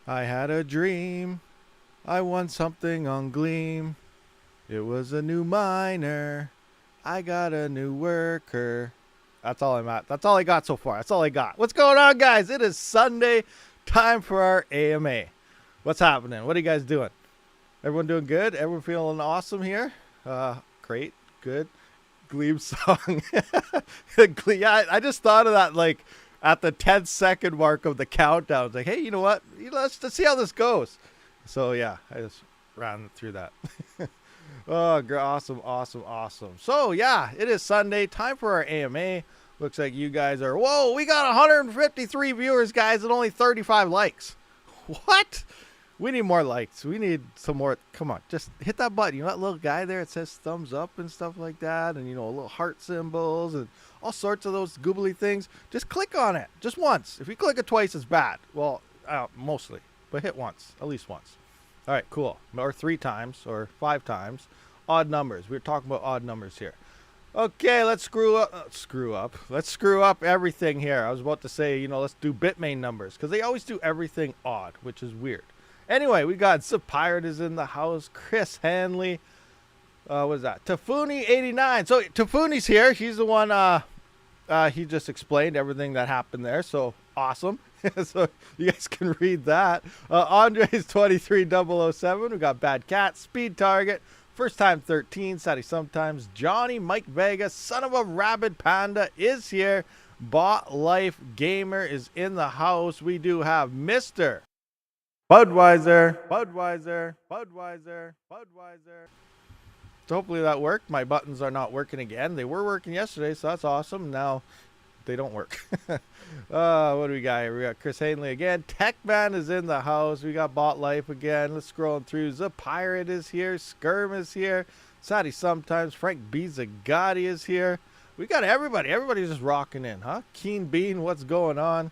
I had a dream. I won something on Gleam. It was a new miner. I got a new worker. That's all I'm at. That's all I got so far. That's all I got. What's going on, guys? It is Sunday. Time for our AMA. What's happening? What are you guys doing? Everyone doing good? Everyone feeling awesome here? Great. Good. Gleam song. Yeah, I just thought of that like at the 10-second mark of the countdown. It's like, hey, you know what? Let's see how this goes. So yeah, I just ran through that. Oh, awesome. So yeah, it is Sunday. Time for our AMA. Looks like you guys are, whoa, we got 153 viewers, guys, and only 35 likes. What? We need more likes. We need some more. Come on, just hit that button. You know that little guy there? It says thumbs up and stuff like that, and you know, little heart symbols and all sorts of those googly things. Just click on it, just once. If you click it twice, it's bad. Well, mostly, but hit once, at least once. All right, cool. Or 3 times or 5 times. Odd numbers. We're talking about odd numbers here. Okay, let's screw up. Let's screw up everything here. I was about to say, you know, let's do Bitmain numbers because they always do everything odd, which is weird. Anyway, we got GPURisers is in the house. Chris Hanley. What is that? Tafuni89. So Tafuni's here. He's the one. He just explained everything that happened there. So awesome. So you guys can read that. Andre's 23007. We got Bad Cat, Speed Target, First Time 13, Sadie Sometimes, Johnny, Mike Vega, son of a Rabid Panda is here. Bot Life Gamer is in the house. We do have Mr. Budweiser. So hopefully that worked. My buttons are not working again. They were working yesterday, so that's awesome. Now they don't work. What do we got here? We got Chris Hanley again. Techman is in the house. We got Bot Life again. Let's scroll through. Pirate is here. Skirm is here. Sadie Sometimes. Frank B. Zagatti is here. We got everybody. Everybody's just rocking in, huh? Keen Bean, what's going on?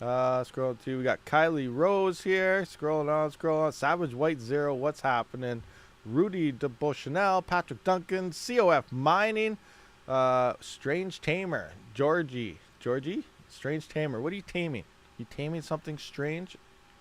Scrolling through. We got Kylie Rose here. Scrolling on. Savage White Zero, what's happening? Rudy de Beauchanel. Patrick Duncan. COF Mining. Strange Tamer. Georgie, Strange Tamer. What are you taming? You taming something strange?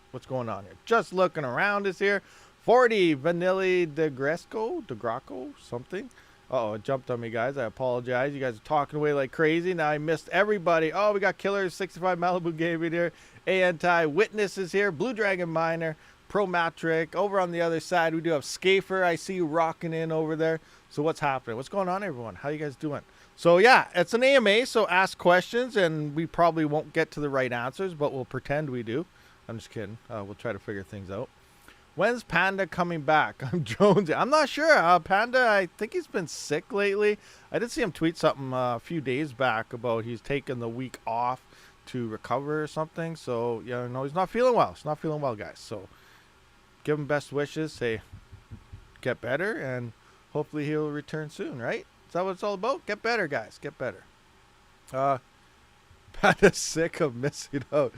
What's going on here? Just looking around is here. 40 Vanilli de Graco, something. Uh-oh, it jumped on me, guys. I apologize. You guys are talking away like crazy. Now I missed everybody. Oh, we got Killers 65 Malibu Gaming here. Anti Witness is here. Blue Dragon Miner. Promatric. Over on the other side, we do have Scafer. I see you rocking in over there. So what's happening? What's going on, everyone? How you guys doing? So yeah, it's an AMA, so ask questions, and we probably won't get to the right answers, but we'll pretend we do. I'm just kidding. We'll try to figure things out. When's Panda coming back? I'm Jonesy. I'm not sure. Panda, I think he's been sick lately. I did see him tweet something a few days back about he's taking the week off to recover or something. So, yeah, no, he's not feeling well. He's not feeling well, guys. So give him best wishes. Say, get better, and hopefully he'll return soon, right? Is that what it's all about? Get better, guys. Get better. Panda's sick of missing out.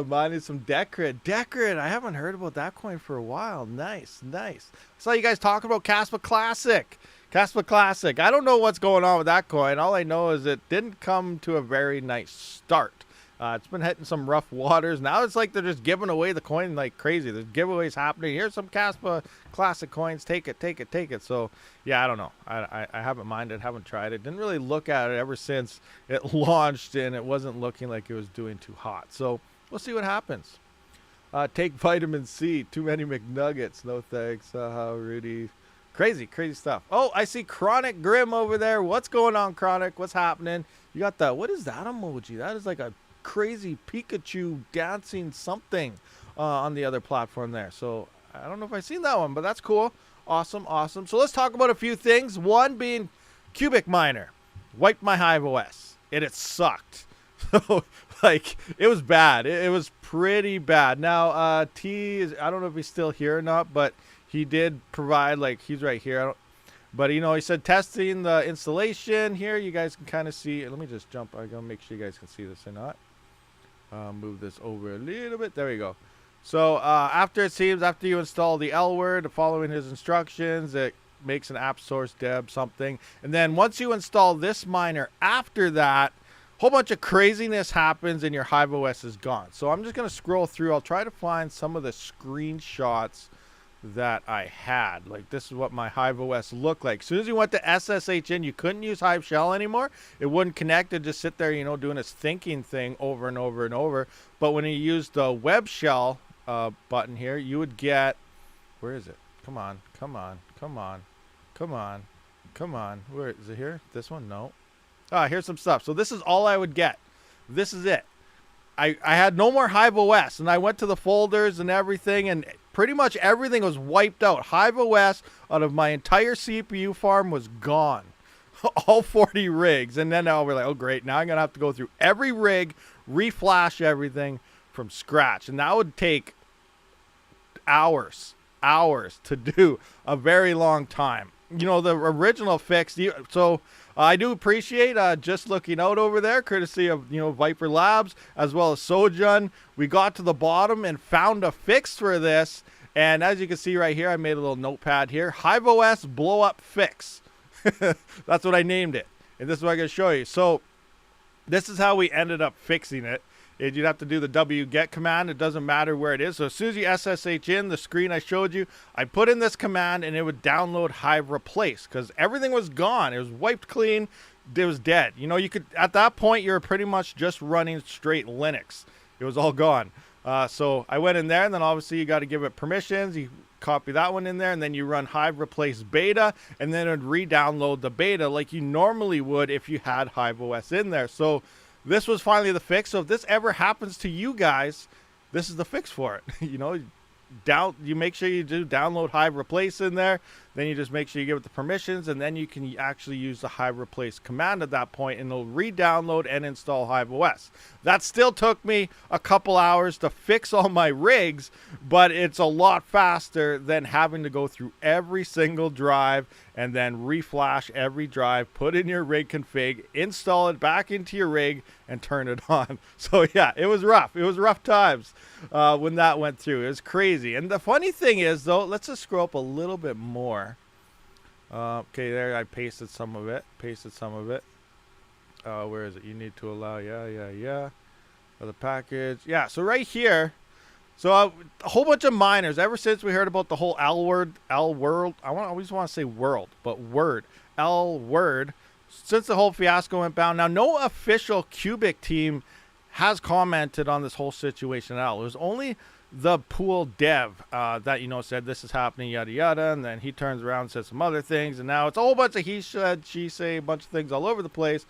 Mining some Decred. Decred, I haven't heard about that coin for a while. Nice. I saw you guys talking about Kaspa Classic. I don't know what's going on with that coin. All I know is it didn't come to a very nice start. It's been hitting some rough waters. Now it's like they're just giving away the coin like crazy. There's giveaways happening. Here's some Kaspa Classic coins. Take it. So, yeah, I don't know. I haven't minded, haven't tried it. Didn't really look at it ever since it launched, and it wasn't looking like it was doing too hot. So, we'll see what happens. Take vitamin C. Too many McNuggets. No thanks. Rudy. Crazy stuff. Oh, I see Chronic Grim over there. What's going on, Chronic? What's happening? You got the, what is that emoji? That is like a crazy Pikachu dancing something on the other platform there. So I don't know if I've seen that one, but that's cool. Awesome. So let's talk about a few things. One being QUBIC miner wiped my HIVEOS, and it sucked. So like it was bad. It was pretty bad. Now T is, I don't know if he's still here or not, but he did provide, like, he's right here. But, you know, he said testing the installation here. You guys can kind of see. Let me just jump. I'm going to make sure you guys can see this or not. Move this over a little bit. There we go. So after you install the L word, following his instructions, it makes an app source deb something. And then once you install this miner after that, whole bunch of craziness happens and your HIVEOS is gone. So I'm just going to scroll through. I'll try to find some of the screenshots that I had. Like, this is what my HIVEOS looked like. As soon as you went to SSH in, you couldn't use Hive Shell anymore. It wouldn't connect. It'd just sit there, you know, doing its thinking thing over and over and over. But when you use the web shell button here, you would get, where is it? Come on, come on, come on, come on, come on. Where is it here? This one? No. Ah, here's some stuff. So this is all I would get. This is it. I had no more HIVEOS, and I went to the folders and everything, and pretty much everything was wiped out. HIVEOS out of my entire CPU farm was gone. All 40 rigs. And then now we're like, oh, great. Now I'm going to have to go through every rig, reflash everything from scratch. And that would take hours to do, a very long time. You know, the original fix. So I do appreciate just looking out over there, courtesy of, you know, Viper Labs as well as Sojun. We got to the bottom and found a fix for this. And as you can see right here, I made a little notepad here. HIVEOS blow up fix. That's what I named it. And this is what I'm going to show you. So this is how we ended up fixing it. You'd have to do the wget command. It doesn't matter where it is. So as soon as you SSH in the screen I showed you, I put in this command and it would download Hive Replace because everything was gone. It was wiped clean. It was dead. You know, you could, at that point, you're pretty much just running straight Linux. It was all gone. So I went in there, and then obviously you got to give it permissions. You copy that one in there, and then you run Hive Replace Beta, and then it would re-download the beta like you normally would if you had HIVEOS in there. So this was finally the fix. So if this ever happens to you guys, this is the fix for it. You know, you make sure you do download Hive Replace in there. Then you just make sure you give it the permissions, and then you can actually use the Hive Replace command at that point, and it'll re-download and install HIVEOS. That still took me a couple hours to fix all my rigs, but it's a lot faster than having to go through every single drive and then reflash every drive, put in your rig config, install it back into your rig, and turn it on. So yeah, it was rough. It was rough times when that went through. It was crazy. And the funny thing is, though, let's just scroll up a little bit more. Okay, there I pasted some of it. Where is it? You need to allow. Yeah. The package. Yeah. So right here. So a whole bunch of miners. Ever since we heard about the whole L word. I always want to say world, but word. L word. Since the whole fiasco went down. Now, no official QUBIC team has commented on this whole situation at all. It was only the pool dev that, you know, said this is happening, yada yada, and then he turns around and says some other things, and now it's a whole bunch of he said, she say, a bunch of things all over the place.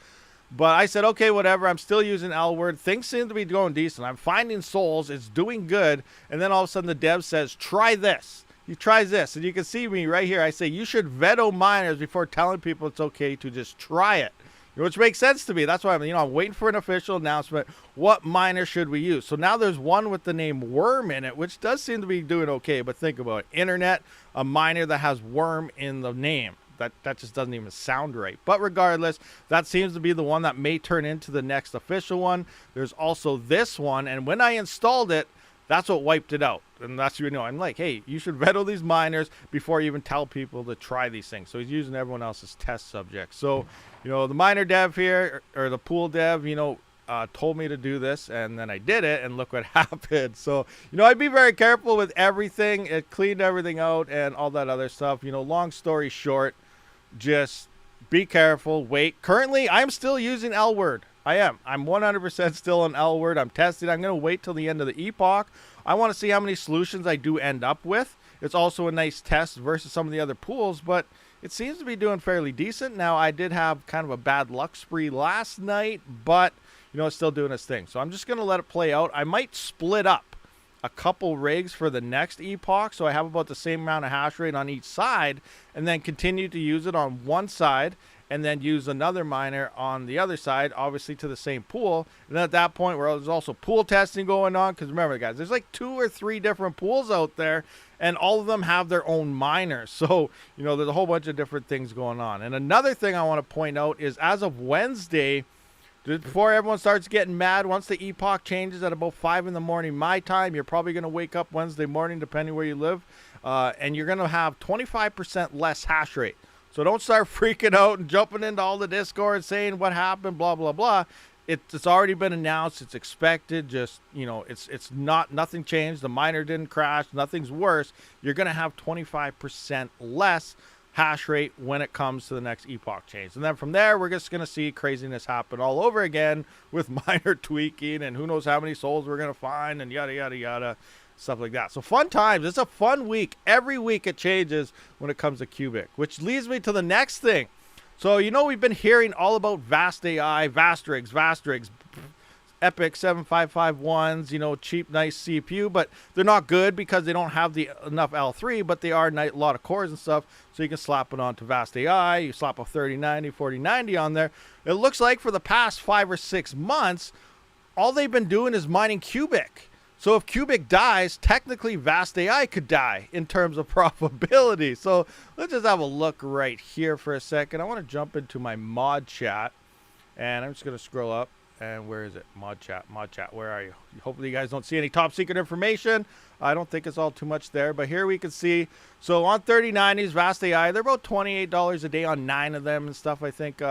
But I said, okay, whatever. I'm still using L word. Things seem to be going decent. I'm finding souls. It's doing good. And then all of a sudden the dev says, try this. You try this. And you can see me right here. I say you should veto miners before telling people it's okay to just try it. Which makes sense to me. That's why I'm waiting for an official announcement. What miner should we use? So now there's one with the name Worm in it, which does seem to be doing okay. But think about it. Internet, a miner that has Worm in the name. That just doesn't even sound right. But regardless, that seems to be the one that may turn into the next official one. There's also this one. And when I installed it, that's what wiped it out. And that's, you know, I'm like, hey, you should veto these miners before you even tell people to try these things. So he's using everyone else's test subjects. So, you know, the miner dev here, or the pool dev, you know, told me to do this, and then I did it, and look what happened. So, you know, I'd be very careful with everything. It cleaned everything out and all that other stuff. You know, long story short, just be careful. Wait. Currently, I'm still using L word. I am. I'm 100% still on L word. I'm testing. I'm going to wait till the end of the epoch. I want to see how many solutions I do end up with. It's also a nice test versus some of the other pools, but it seems to be doing fairly decent. Now, I did have kind of a bad luck spree last night, but, you know, it's still doing its thing. So I'm just going to let it play out. I might split up a couple rigs for the next epoch, so I have about the same amount of hash rate on each side, and then continue to use it on one side, and then use another miner on the other side, obviously to the same pool. And then at that point, where there's also pool testing going on, because remember, guys, there's like 2 or 3 different pools out there, and all of them have their own miners. So, you know, there's a whole bunch of different things going on. And another thing I want to point out is, as of Wednesday, before everyone starts getting mad, once the epoch changes at about 5 in the morning my time, you're probably going to wake up Wednesday morning, depending where you live, and you're going to have 25% less hash rate. So don't start freaking out and jumping into all the Discord saying what happened, blah, blah, blah. It's already been announced. It's expected. Just, it's nothing changed. The miner didn't crash. Nothing's worse. You're going to have 25% less hash rate when it comes to the next epoch change. And then from there, we're just going to see craziness happen all over again with miner tweaking and who knows how many souls we're going to find and yada, yada, yada, stuff like that. So fun times. It's a fun week. Every week it changes when it comes to QUBIC, which leads me to the next thing. So, we've been hearing all about Vast.AI, Vast rigs, Epic 7551s, cheap, nice CPU, but they're not good because they don't have enough L3, but they are a lot of cores and stuff, so you can slap it onto Vast.AI. You slap a 3090, 4090 on there. It looks like for the past 5 or 6 months, all they've been doing is mining QUBIC. So if QUBIC dies, technically Vast.AI could die in terms of profitability. So let's just have a look right here for a second. I want to jump into my mod chat, and I'm just going to scroll up. And where is it? Mod chat, where are you? Hopefully you guys don't see any top secret information. I don't think it's all too much there, but here we can see. So on 3090s, Vast.AI, they're about $28 a day on 9 of them and stuff. I think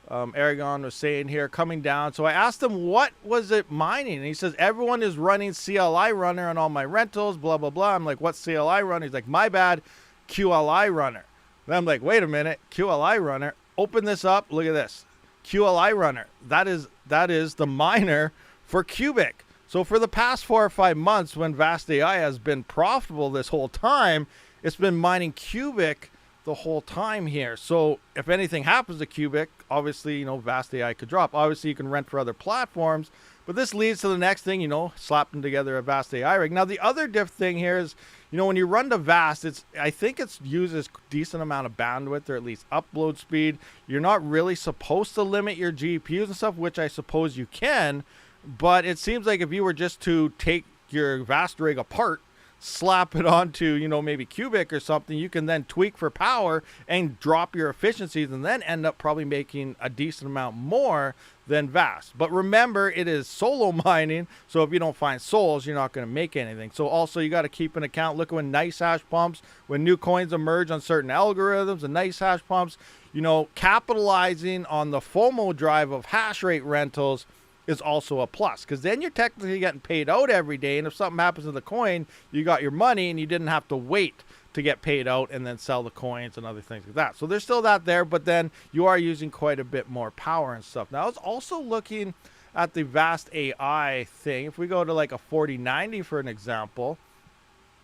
Aragon was saying here, coming down. So I asked him, what was it mining? And he says, everyone is running CLI runner on all my rentals, blah, blah, blah. I'm like, what's CLI runner? He's like, my bad, QLI runner. And I'm like, wait a minute, QLI runner. Open this up. Look at this. QLI runner. That is the miner for QUBIC. So for the past 4 or 5 months, when Vast.AI has been profitable this whole time, it's been mining QUBIC the whole time here. So if anything happens to QUBIC, obviously, Vast.AI could drop. Obviously, you can rent for other platforms, but this leads to the next thing, slapping together a Vast.AI rig. Now, the other thing here is, when you run to Vast, I think it uses decent amount of bandwidth, or at least upload speed. You're not really supposed to limit your GPUs and stuff, which I suppose you can, but it seems like if you were just to take your Vast rig apart, slap it onto, maybe QUBIC or something, you can then tweak for power and drop your efficiencies and then end up probably making a decent amount more than Vast. But remember, it is solo mining, so if you don't find souls, you're not going to make anything. So also you got to keep an account. Look, when nice hash pumps, when new coins emerge on certain algorithms and nice hash pumps, capitalizing on the FOMO drive of hash rate rentals is also a plus, because then you're technically getting paid out every day, and if something happens to the coin, you got your money and you didn't have to wait to get paid out and then sell the coins and other things like that. So there's still that there, but then you are using quite a bit more power and stuff. Now I was also looking at the Vast.AI thing. If we go to like a 4090 for an example,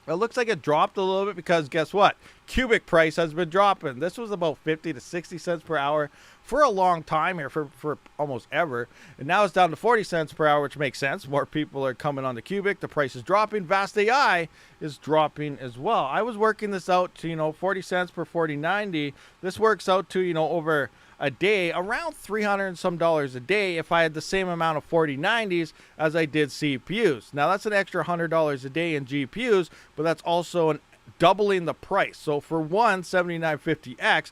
it looks like it dropped a little bit because guess what? QUBIC price has been dropping. This was about 50 to 60 cents per hour for a long time here, for almost ever. And now it's down to 40 cents per hour, which makes sense. More people are coming on the QUBIC. The price is dropping. Vast.AI is dropping as well. I was working this out to, 40 cents per 4090. This works out to, over a day, around $300 and some a day if I had the same amount of 4090s as I did CPUs. Now that's an extra $100 a day in GPUs, but that's also doubling the price. So for one 7950X,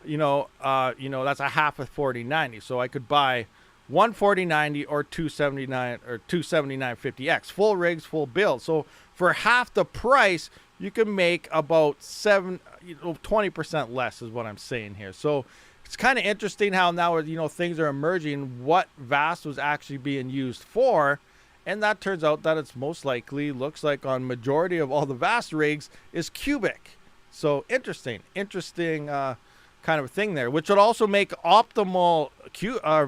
that's a half of 4090. So I could buy one 4090 or 279 or 27950X, full rigs, full build. So for half the price, you can make about 20% less is what I'm saying here. So it's kind of interesting how now, things are emerging, what Vast was actually being used for. And that turns out that it's most likely, looks like on majority of all the Vast rigs, is QUBIC. So interesting kind of a thing there, which would also make optimal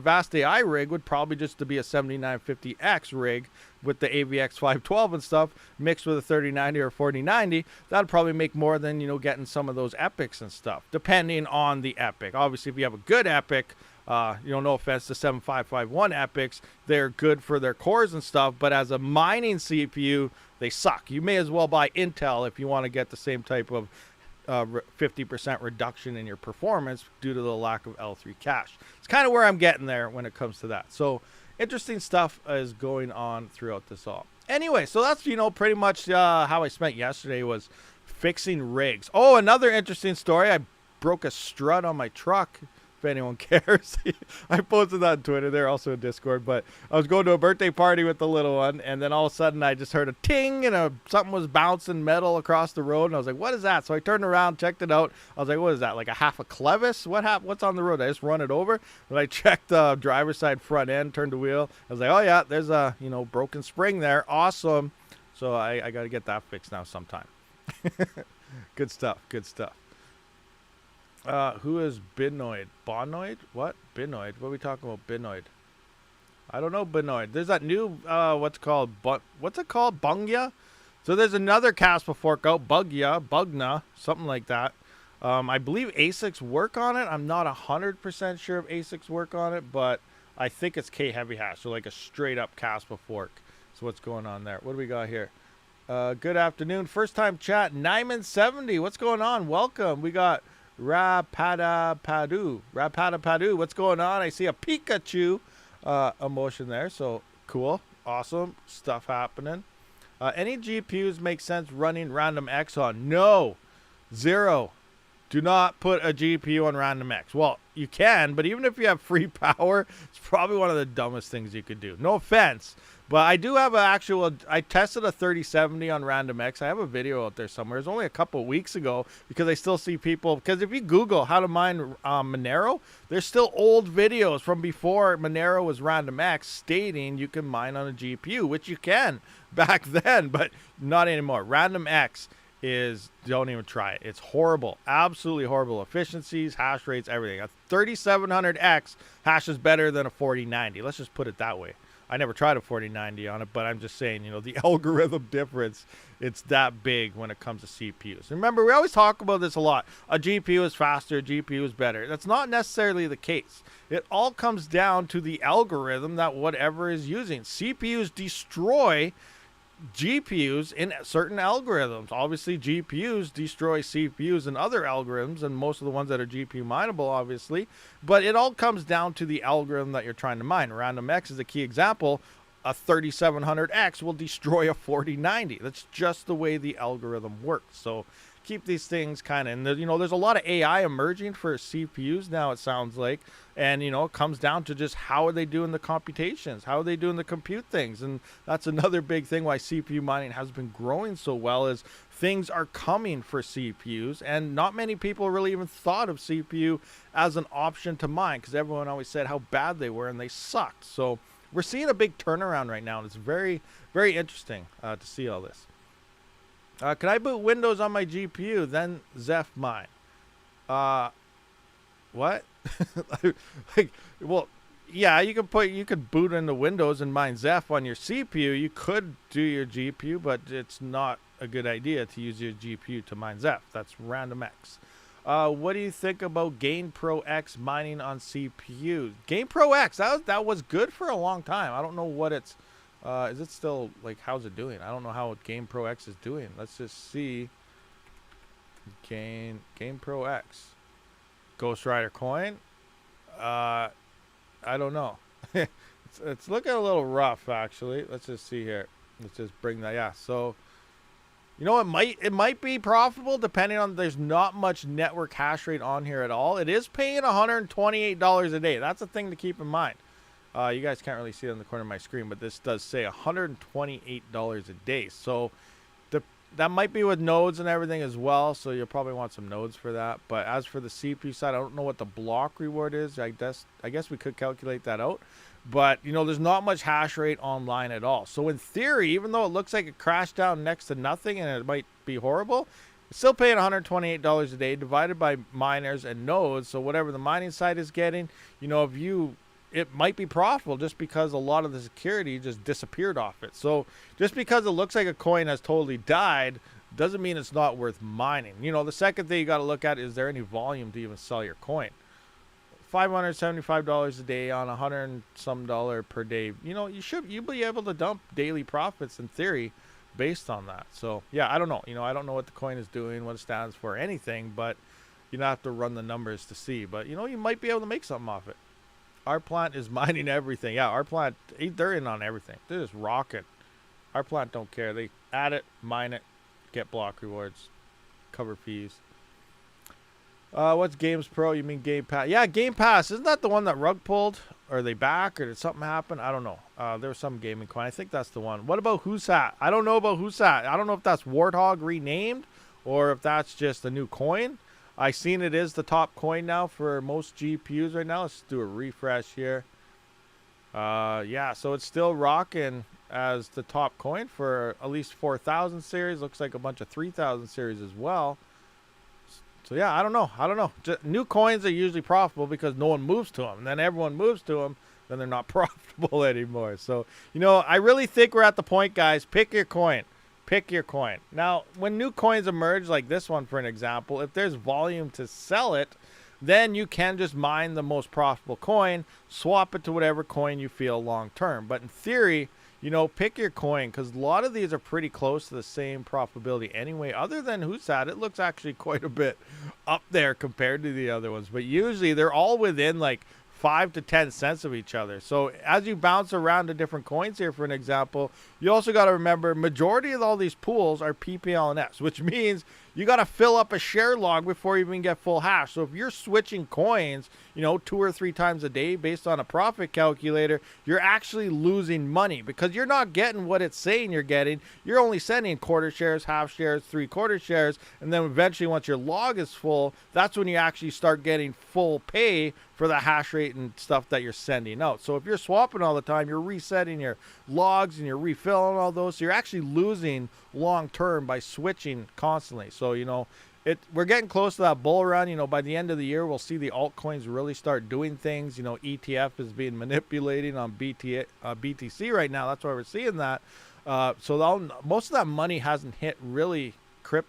Vast.AI rig would probably just to be a 7950X rig with the AVX 512 and stuff mixed with a 3090 or 4090. That'd probably make more than, getting some of those epics and stuff, depending on the epic. Obviously, if you have a good epic, no offense to 7551 epics, they're good for their cores and stuff, but as a mining CPU, they suck. You may as well buy Intel if you want to get the same type of 50% reduction in your performance due to the lack of L3 cache. It's kind of where I'm getting there when it comes to that. So interesting stuff is going on throughout this all. Anyway, so that's, pretty much how I spent yesterday was fixing rigs. Oh, another interesting story. I broke a strut on my truck if anyone cares. I posted that on Twitter. They're also in Discord. But I was going to a birthday party with the little one, and then all of a sudden I just heard a ting, and something was bouncing metal across the road, and I was like, what is that? So I turned around, checked it out. I was like, what is that, like a half a clevis? What's on the road? I just run it over. But I checked the driver's side front end, turned the wheel. I was like, oh yeah, there's a broken spring there. Awesome. So I got to get that fixed now sometime. Good stuff. Good stuff. Who is Binoid? Bonoid? What? Binoid? What are we talking about? Binoid? I don't know Binoid. There's that new, what's it called? Bungya? So there's another Kaspa fork out. Bugna, something like that. I believe ASICs work on it. I'm not 100% sure if ASICs work on it, but I think it's K heavy hash. So like a straight up Kaspa fork. So what's going on there? What do we got here? Good afternoon. First time chat. Nyman70. What's going on? Welcome. We got Rapadapadu. What's going on? I see a Pikachu emotion there. So cool. Awesome stuff happening. Any GPUs make sense running random X on? No. Zero. Do not put a GPU on random X. Well, you can, but even if you have free power, it's probably one of the dumbest things you could do. No offense, but I do have I tested a 3070 on random X. I have a video out there somewhere. It was only a couple weeks ago because I still see people, because if you Google how to mine Monero, there's still old videos from before Monero was random X stating you can mine on a GPU, which you can back then, but not anymore. Random X don't even try it. It's horrible. Absolutely horrible. Efficiencies, hash rates, everything. A 3700X hashes better than a 4090. Let's just put it that way. I never tried a 4090 on it, but I'm just saying, the algorithm difference, it's that big when it comes to CPUs. Remember, we always talk about this a lot. A GPU is faster, a GPU is better. That's not necessarily the case. It all comes down to the algorithm that whatever is using. CPUs destroy GPUs in certain algorithms. Obviously, GPUs destroy CPUs and other algorithms, and most of the ones that are GPU mineable, obviously. But it all comes down to the algorithm that you're trying to mine. Random X is a key example. A 3700X will destroy a 4090. That's just the way the algorithm works. So keep these things kind of, and there's a lot of AI emerging for CPUs now, it sounds like, and it comes down to just how are they doing the computations, how are they doing the compute things. And that's another big thing why CPU mining has been growing so well, is things are coming for CPUs, and not many people really even thought of CPU as an option to mine, because everyone always said how bad they were and they sucked. So we're seeing a big turnaround right now, and it's very, very interesting to see all this. Can I boot Windows on my GPU, then Zeph mine? What? Well, yeah, you could boot into Windows and mine Zeph on your CPU. You could do your GPU, but it's not a good idea to use your GPU to mine Zeph. That's random X. What do you think about GainPro X mining on CPU? GainPro X, that was good for a long time. I don't know what it's. Is it still, how's it doing? I don't know how GamePro X is doing. Let's just see. GamePro X. Ghost Rider coin? I don't know. it's looking a little rough, actually. Let's just see here. Let's just bring that. Yeah, so, it might be profitable depending on, there's not much network hash rate on here at all. It is paying $128 a day. That's a thing to keep in mind. You guys can't really see it in the corner of my screen, but this does say $128 a day. So that might be with nodes and everything as well. So you'll probably want some nodes for that. But as for the CPU side, I don't know what the block reward is. I guess we could calculate that out. But, there's not much hash rate online at all. So in theory, even though it looks like it crashed down next to nothing and it might be horrible, it's still paying $128 a day divided by miners and nodes. So whatever the mining side is getting, it might be profitable just because a lot of the security just disappeared off it. So just because it looks like a coin has totally died doesn't mean it's not worth mining. The second thing you got to look at, is there any volume to even sell your coin? $575 a day on $100 and some per day. You'll be able to dump daily profits in theory based on that. So yeah, I don't know. I don't know what the coin is doing, what it stands for, anything, but have to run the numbers to see. But you might be able to make something off it. Our plant is mining everything. Yeah, our plant, they're in on everything. They're just rocking. Our plant don't care. They add it, mine it, get block rewards, cover fees. What's Games Pro? You mean Game Pass? Yeah, Game Pass. Isn't that the one that rug pulled? Or are they back? Or did something happen? I don't know. There was some gaming coin. I think that's the one. What about Whosat? I don't know about Whosat. I don't know if that's Warthog renamed or if that's just a new coin. I seen it is the top coin now for most GPUs right now. Let's do a refresh here. Yeah, so it's still rocking as the top coin for at least 4,000 series. Looks like a bunch of 3,000 series as well. So yeah, I don't know. Just, new coins are usually profitable because no one moves to them. And then everyone moves to them, then they're not profitable anymore. So, you know, I really think we're at the point, guys. Pick your coin. Pick your coin. Now, when new coins emerge, like this one for an example, if there's volume to sell it, then you can just mine the most profitable coin, swap it to whatever coin you feel long term. But in theory, you know, pick your coin because a lot of these are pretty close to the same profitability anyway. Other than Whosat, it looks actually quite a bit up there compared to the other ones. But usually they're all within like 5 to 10 cents of each other. So as you bounce around to different coins here, for an example, you also got to remember majority of all these pools are PPLNS, which means you got to fill up a share log before you even get full hash. So if you're switching coins, you know, 2 or 3 times a day based on a profit calculator, you're actually losing money because you're not getting what it's saying you're getting. You're only sending quarter shares, half shares, 3/4 shares. And then eventually once your log is full, that's when you actually start getting full pay for the hash rate and stuff that you're sending out. So if you're swapping all the time, you're resetting your logs and you're refilling all those. So you're actually losing long term by switching constantly. So, you know, we're getting close to that bull run. You know, by the end of the year, we'll see the altcoins really start doing things. You know, ETF is being manipulating on BTC right now. That's why we're seeing that. So most of that money hasn't hit really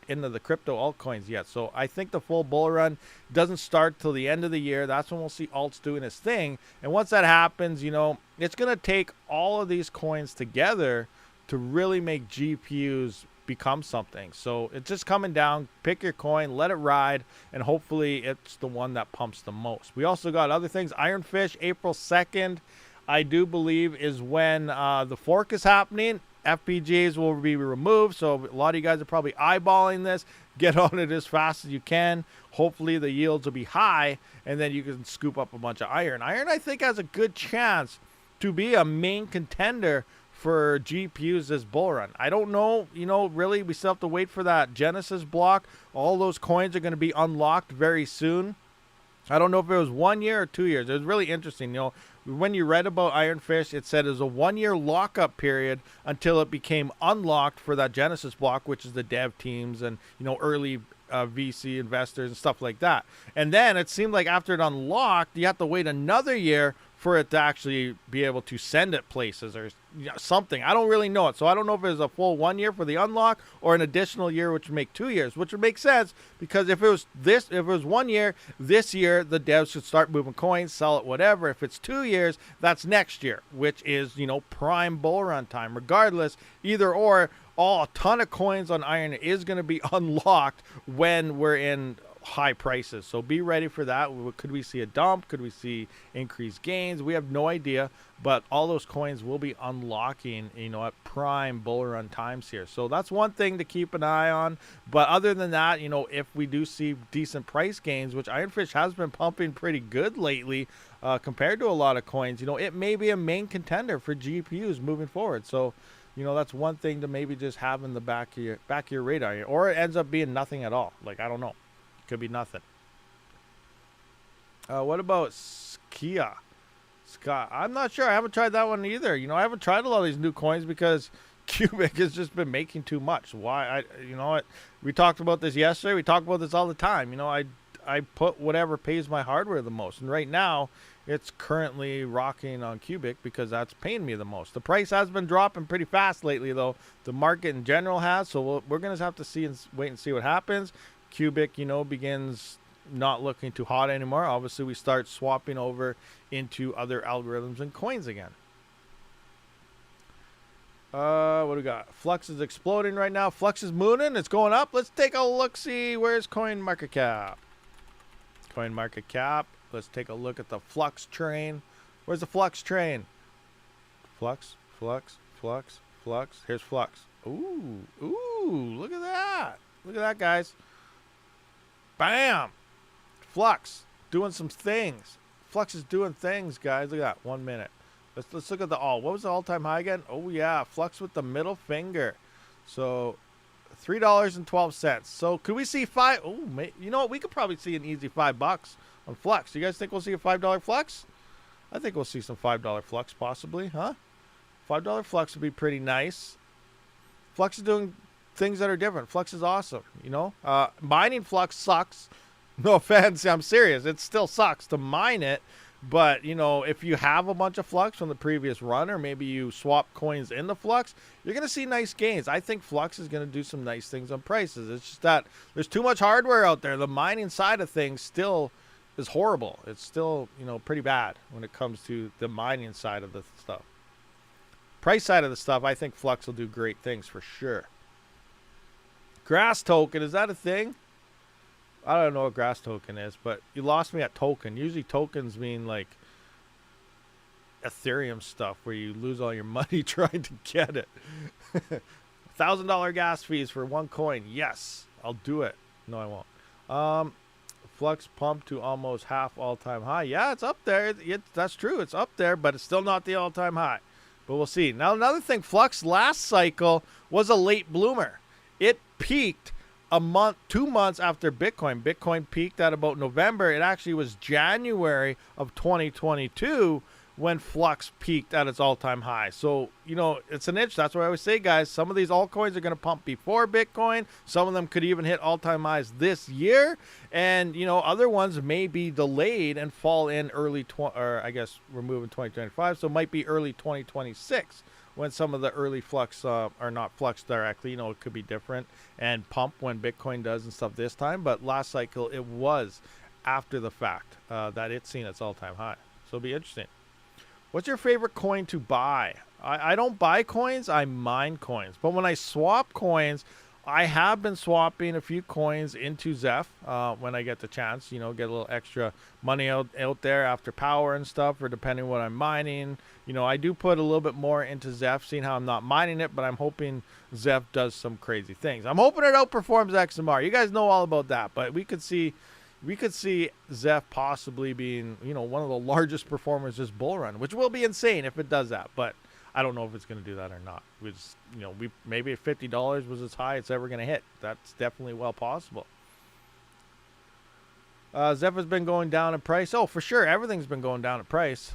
into the crypto altcoins yet. So I think the full bull run doesn't start till the end of the year. That's when we'll see alts doing its thing. And once that happens, you know, it's going to take all of these coins together to really make GPUs become something. So it's just coming down. Pick your coin, let it ride, and hopefully it's the one that pumps the most. We also got other things. Ironfish, April 2nd, I do believe, is when the fork is happening. FPGAs will be removed, so a lot of you guys are probably eyeballing this. Get on it as fast as you can. Hopefully the yields will be high, and then you can scoop up a bunch of iron. Iron, I think, has a good chance to be a main contender for GPUs this bull run. I don't know, you know, really, we still have to wait for that Genesis block. All those coins are going to be unlocked very soon. I don't know if it was 1 year or 2 years. It was really interesting. You know, when you read about Ironfish, it said it was a 1 year lockup period until it became unlocked for that Genesis block, which is the dev teams and, you know, early VC investors and stuff like that. And then it seemed like after it unlocked, you have to wait another year for it to actually be able to send it places or something. I don't really know it. So I don't know if it was a full 1 year for the unlock or an additional year, which would make 2 years, which would make sense because if it was 1 year, this year, the devs should start moving coins, sell it, whatever. If it's 2 years, that's next year, which is, you know, prime bull run time. Regardless, either or, a ton of coins on Iron is going to be unlocked when we're in high prices. So be ready for that. Could we see a dump? Could we see increased gains? We have no idea, but all those coins will be unlocking, you know, at prime bull run times here. So that's one thing to keep an eye on. But other than that, you know, if we do see decent price gains, which Ironfish has been pumping pretty good lately compared to a lot of coins, you know, it may be a main contender for GPUs moving forward. So, you know, that's one thing to maybe just have in the back of your radar, or it ends up being nothing at all. Like, I don't know. Could be nothing. What about Skia? I'm not sure. I haven't tried that one either. You know, I haven't tried a lot of these new coins because QUBIC has just been making too much. Why? You know what? We talked about this yesterday. We talk about this all the time. You know, I put whatever pays my hardware the most, and right now it's currently rocking on QUBIC because that's paying me the most. The price has been dropping pretty fast lately, though. The market in general has. So we're gonna have to see and wait and see what happens. QUBIC, you know, begins not looking too hot anymore. Obviously, we start swapping over into other algorithms and coins again. What do we got? Flux is exploding right now. Flux is mooning. It's going up. Let's take a look. See, where's CoinMarketCap? CoinMarketCap. Let's take a look at the Flux train. Where's the Flux train? Flux, Flux, Flux, Flux. Here's Flux. Ooh, look at that. Look at that, guys. Bam. Flux doing some things. Flux is doing things, guys. Look at that. 1 minute. Let's look at the all. What was the all-time high again? Oh yeah, Flux with the middle finger. So $3.12. So could we see five? Oh, you know what? We could probably see an easy $5 on Flux. You guys think we'll see a $5 Flux? I think we'll see some $5 Flux possibly, huh? $5 Flux would be pretty nice. Flux is doing things that are different. Flux is awesome, you know. Mining Flux sucks. No offense, I'm serious. It still sucks to mine it. But, you know, if you have a bunch of Flux from the previous run, or maybe you swap coins in the Flux, you're going to see nice gains. I think Flux is going to do some nice things on prices. It's just that there's too much hardware out there. The mining side of things still is horrible. It's still, you know, pretty bad when it comes to the mining side of the stuff. Price side of the stuff, I think Flux will do great things for sure. Grass token, is that a thing? I don't know what grass token is, but you lost me at token. Usually tokens mean like Ethereum stuff where you lose all your money trying to get it. $1,000 gas fees for 1 coin. Yes, I'll do it. No, I won't. Flux pumped to almost half all-time high. Yeah, it's up there. That's true. It's up there, but it's still not the all-time high. But we'll see. Now, another thing, Flux last cycle was a late bloomer. It peaked a month, 2 months after Bitcoin. Bitcoin peaked at about November. It actually was January of 2022 when Flux peaked at its all-time high. So, you know, it's an itch. That's what I always say, guys. Some of these altcoins are going to pump before Bitcoin. Some of them could even hit all-time highs this year. And, you know, other ones may be delayed and fall in early, or I guess we're moving 2025, so it might be early 2026. When some of the early Flux are not Flux directly, you know, it could be different and pump when Bitcoin does and stuff this time. But last cycle, it was after the fact that it's seen its all-time high. So it'll be interesting. What's your favorite coin to buy? I don't buy coins, I mine coins. But when I swap coins, I have been swapping a few coins into Zeph when I get the chance, you know, get a little extra money out there after power and stuff, or depending what I'm mining. You know, I do put a little bit more into Zeph, seeing how I'm not mining it, but I'm hoping Zeph does some crazy things. I'm hoping it outperforms XMR. You guys know all about that, but we could see Zeph possibly being, you know, one of the largest performers this bull run, which will be insane if it does that, but I don't know if it's going to do that or not. We just, you know, maybe if $50 was as high it's ever going to hit. That's definitely well possible. Zeph has been going down in price. Oh, for sure. Everything's been going down in price.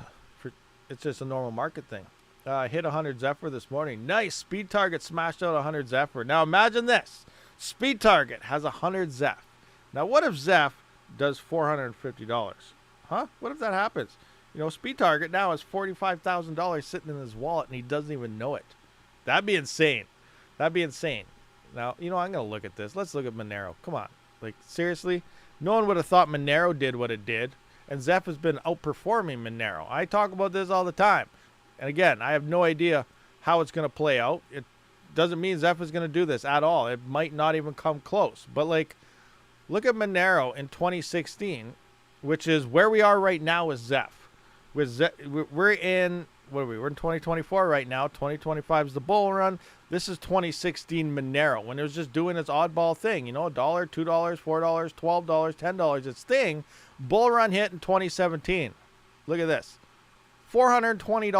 It's just a normal market thing. Hit 100 Zephyr this morning. Nice. Speed Target smashed out 100 Zephyr. Now imagine this. Speed Target has 100 Zeph. Now what if Zeph does $450? Huh? What if that happens? You know, Speed Target now has $45,000 sitting in his wallet, and he doesn't even know it. That'd be insane. That'd be insane. Now, you know, I'm going to look at this. Let's look at Monero. Come on. Like, seriously? No one would have thought Monero did what it did, and Zeph has been outperforming Monero. I talk about this all the time. And again, I have no idea how it's going to play out. It doesn't mean Zeph is going to do this at all. It might not even come close. But, like, look at Monero in 2016, which is where we are right now with Zeph. We're in, what are we? We're in 2024 right now. 2025 is the bull run. This is 2016 Monero, when it was just doing its oddball thing. You know, $1, $2, $4, $12, $10, its thing. Bull run hit in 2017. Look at this. $420.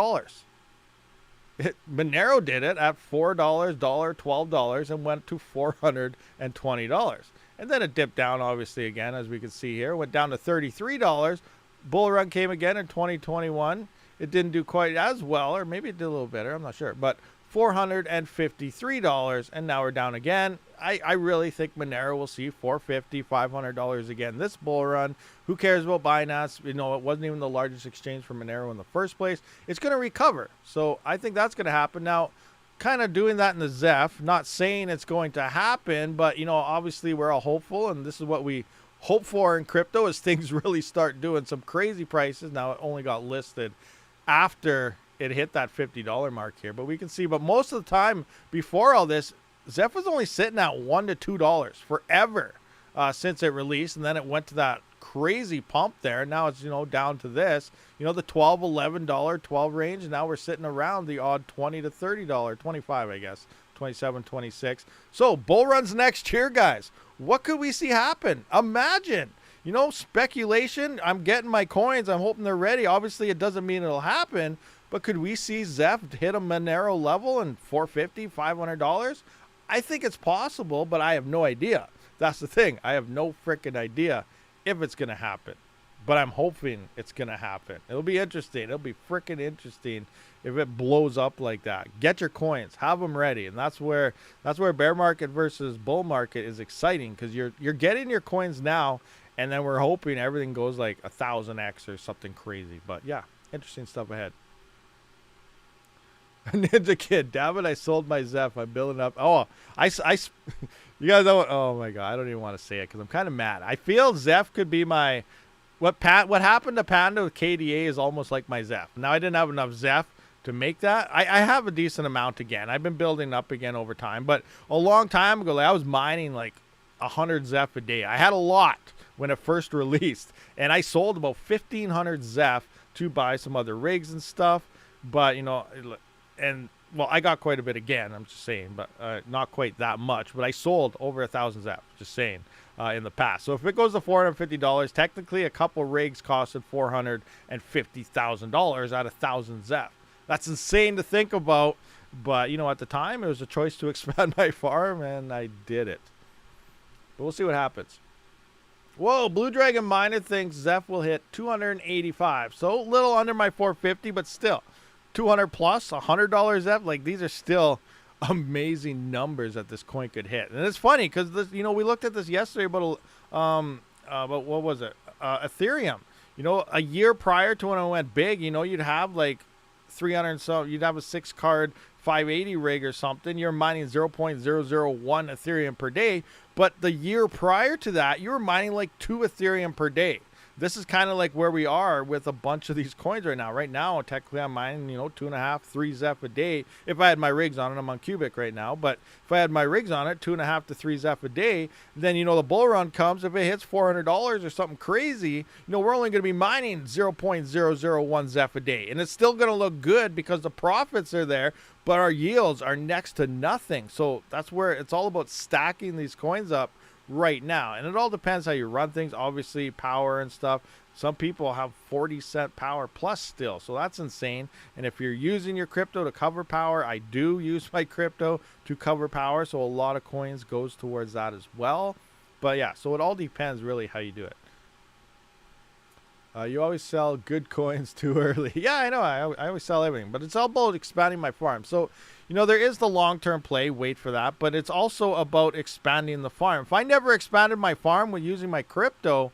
Monero did it at $4, $12, and went to $420. And then it dipped down, obviously, again, as we can see here. Went down to $33. Bull run came again in 2021. It didn't do quite as well, or maybe it did a little better. I'm not sure. But $453, and now we're down again. I really think Monero will see $450, $500 again this bull run. Who cares about Binance? You know, it wasn't even the largest exchange for Monero in the first place. It's going to recover. So I think that's going to happen. Now, kind of doing that in the Zeph, not saying it's going to happen, but, you know, obviously we're all hopeful, and this is what we hope for in crypto as things really start doing some crazy prices. Now, it only got listed after it hit that $50 mark here, but we can see. But most of the time before all this, Zeph was only sitting at $1 to $2 forever since it released, and then it went to that crazy pump there. Now it's, you know, down to this, you know, the $12, $11, 12 range, and now we're sitting around the odd $20 to $30, 25, I guess, 27, 26. So bull runs next year, guys. What could we see happen? Imagine you know, speculation. I'm getting my coins. I'm hoping they're ready. Obviously, it doesn't mean it'll happen. But could we see Zeph hit a Monero level in $450, $500? I think it's possible, but I have no idea. That's the thing. I have no freaking idea if it's going to happen. But I'm hoping it's going to happen. It'll be interesting. It'll be freaking interesting if it blows up like that. Get your coins. Have them ready. And that's where bear market versus bull market is exciting, because you're getting your coins now, and then we're hoping everything goes like 1,000x or something crazy. But yeah, interesting stuff ahead. Ninja Kid, damn it, I sold my Zeph. I'm building up. Oh, you guys know, oh my God, I don't even want to say it because I'm kind of mad. I feel Zeph could be my, what happened to Panda with KDA is almost like my Zeph. Now, I didn't have enough Zeph to make that. I have a decent amount again. I've been building up again over time, but a long time ago, like, I was mining like 100 Zeph a day. I had a lot when it first released, and I sold about 1,500 Zeph to buy some other rigs and stuff. But, you know, and well, I got quite a bit again, I'm just saying, but not quite that much. But I sold over 1,000 Zeph, just saying, in the past. So if it goes to $450, technically a couple rigs costed $450,000 at 1,000 Zeph. That's insane to think about. But, you know, at the time, it was a choice to expand my farm, and I did it. But we'll see what happens. Whoa, Blue Dragon Miner thinks Zeph will hit 285. So a little under my 450, but still. 200 plus, $100 Zeph, like these are still amazing numbers that this coin could hit. And it's funny because you know, we looked at this yesterday about what was it, Ethereum. You know, a year prior to when it went big, you know, you'd have like 300 and so, you'd have a 6-card 580 rig or something. You're mining 0.001 Ethereum per day, but the year prior to that, you were mining like 2 Ethereum per day. This is kind of like where we are with a bunch of these coins right now. Right now, technically, I'm mining, you know, 2.5, 3 Zeph a day. If I had my rigs on it, I'm on QUBIC right now. But if I had my rigs on it, 2.5 to 3 Zeph a day, then, you know, the bull run comes. If it hits $400 or something crazy, you know, we're only going to be mining 0.001 Zeph a day. And it's still going to look good because the profits are there, but our yields are next to nothing. So that's where it's all about stacking these coins up right now. And it all depends how you run things. Obviously, power and stuff. Some people have 40-cent power plus still, so that's insane. And if you're using your crypto to cover power, I do use my crypto to cover power, so a lot of coins goes towards that as well. But yeah, so it all depends really how you do it. You always sell good coins too early. Yeah, I know. I always sell everything, but it's all about expanding my farm. So, you know, there is the long-term play. Wait for that. But it's also about expanding the farm. If I never expanded my farm with using my crypto,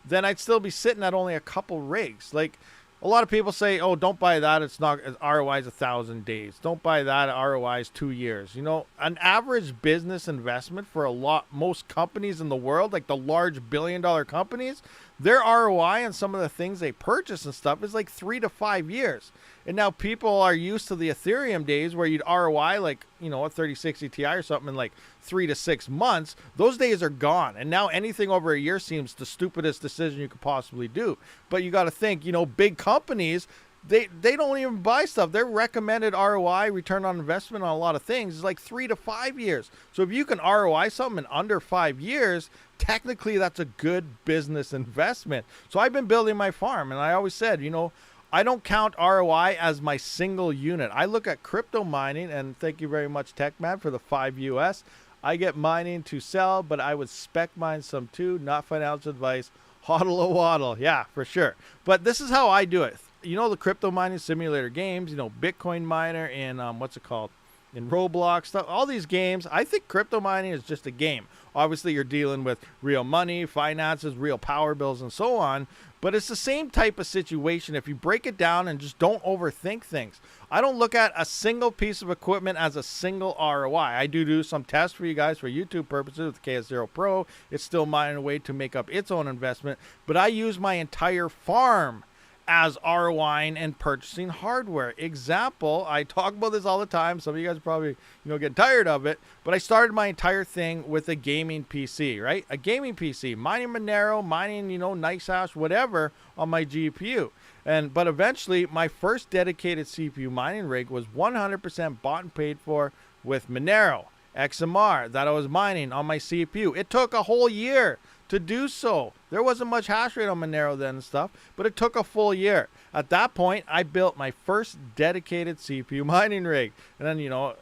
then I'd still be sitting at only a couple rigs. Like, a lot of people say, oh, don't buy that. It's not, ROI is 1,000 days. Don't buy that. ROI is 2 years. You know, an average business investment for most companies in the world, like the large billion-dollar companies, their ROI on some of the things they purchase and stuff is like 3 to 5 years. And now people are used to the Ethereum days where you'd ROI like, you know, a 3060 Ti or something in like 3 to 6 months. Those days are gone. And now anything over a year seems the stupidest decision you could possibly do. But you got to think, you know, big companies, they don't even buy stuff. Their recommended ROI, return on investment on a lot of things, is like 3 to 5 years. So if you can ROI something in under 5 years, technically that's a good business investment. So I've been building my farm, and I always said, you know, I don't count ROI as my single unit. I look at crypto mining, and thank you very much, TechMan, for the 5 US. I get mining to sell, but I would spec mine some too. Not financial advice. Hodl a waddle. Yeah, for sure. But this is how I do it. You know, the crypto mining simulator games, you know, Bitcoin Miner and what's it called? In Roblox, stuff, all these games. I think crypto mining is just a game. Obviously, you're dealing with real money, finances, real power bills, and so on. But it's the same type of situation if you break it down and just don't overthink things. I don't look at a single piece of equipment as a single ROI. I do some tests for you guys for YouTube purposes with the KS0 Pro. It's still mining a way to make up its own investment. But I use my entire farm as ROIing and purchasing hardware. Example, I talk about this all the time. Some of you guys are probably, you know, getting tired of it, but I started my entire thing with a gaming PC, right? A gaming PC, mining Monero, mining, you know, NiceHash, whatever on my GPU. But eventually, my first dedicated CPU mining rig was 100% bought and paid for with Monero XMR that I was mining on my CPU. It took a whole year to do so. There wasn't much hash rate on Monero then and stuff, but it took a full year. At that point, I built my first dedicated CPU mining rig. And then, you know,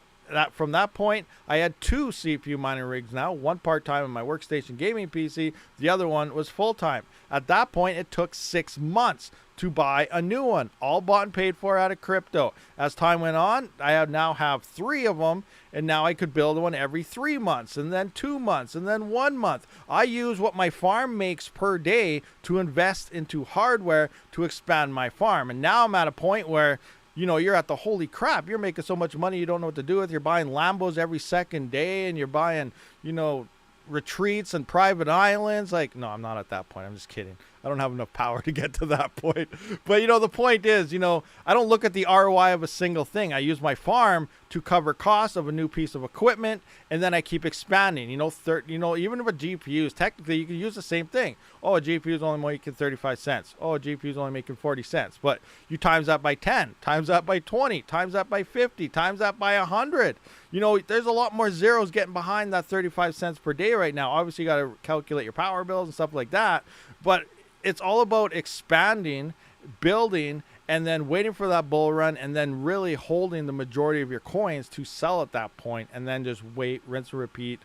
from that point, I had 2 CPU mining rigs now, one part-time on my workstation gaming PC, the other one was full-time. At that point, it took 6 months to buy a new one, all bought and paid for out of crypto. As time went on, I now have 3 of them, and now I could build one every 3 months, and then 2 months, and then 1 month. I use what my farm makes per day to invest into hardware to expand my farm. And now I'm at a point where, you know, you're at the holy crap, you're making so much money you don't know what to do with. You're buying Lambos every second day, and you're buying, you know, retreats and private islands. Like, no, I'm not at that point. I'm just kidding. I don't have enough power to get to that point. But, you know, the point is, you know, I don't look at the ROI of a single thing. I use my farm to cover costs of a new piece of equipment, and then I keep expanding. You know, even with GPUs, technically you can use the same thing. Oh, a GPU is only making 35 cents. Oh, a GPU is only making 40 cents. But you times that by 10, times that by 20, times that by 50, times that by 100. You know, there's a lot more zeros getting behind that 35 cents per day right now. Obviously, you got to calculate your power bills and stuff like that. But it's all about expanding, building, and then waiting for that bull run, and then really holding the majority of your coins to sell at that point, and then just wait, rinse and repeat,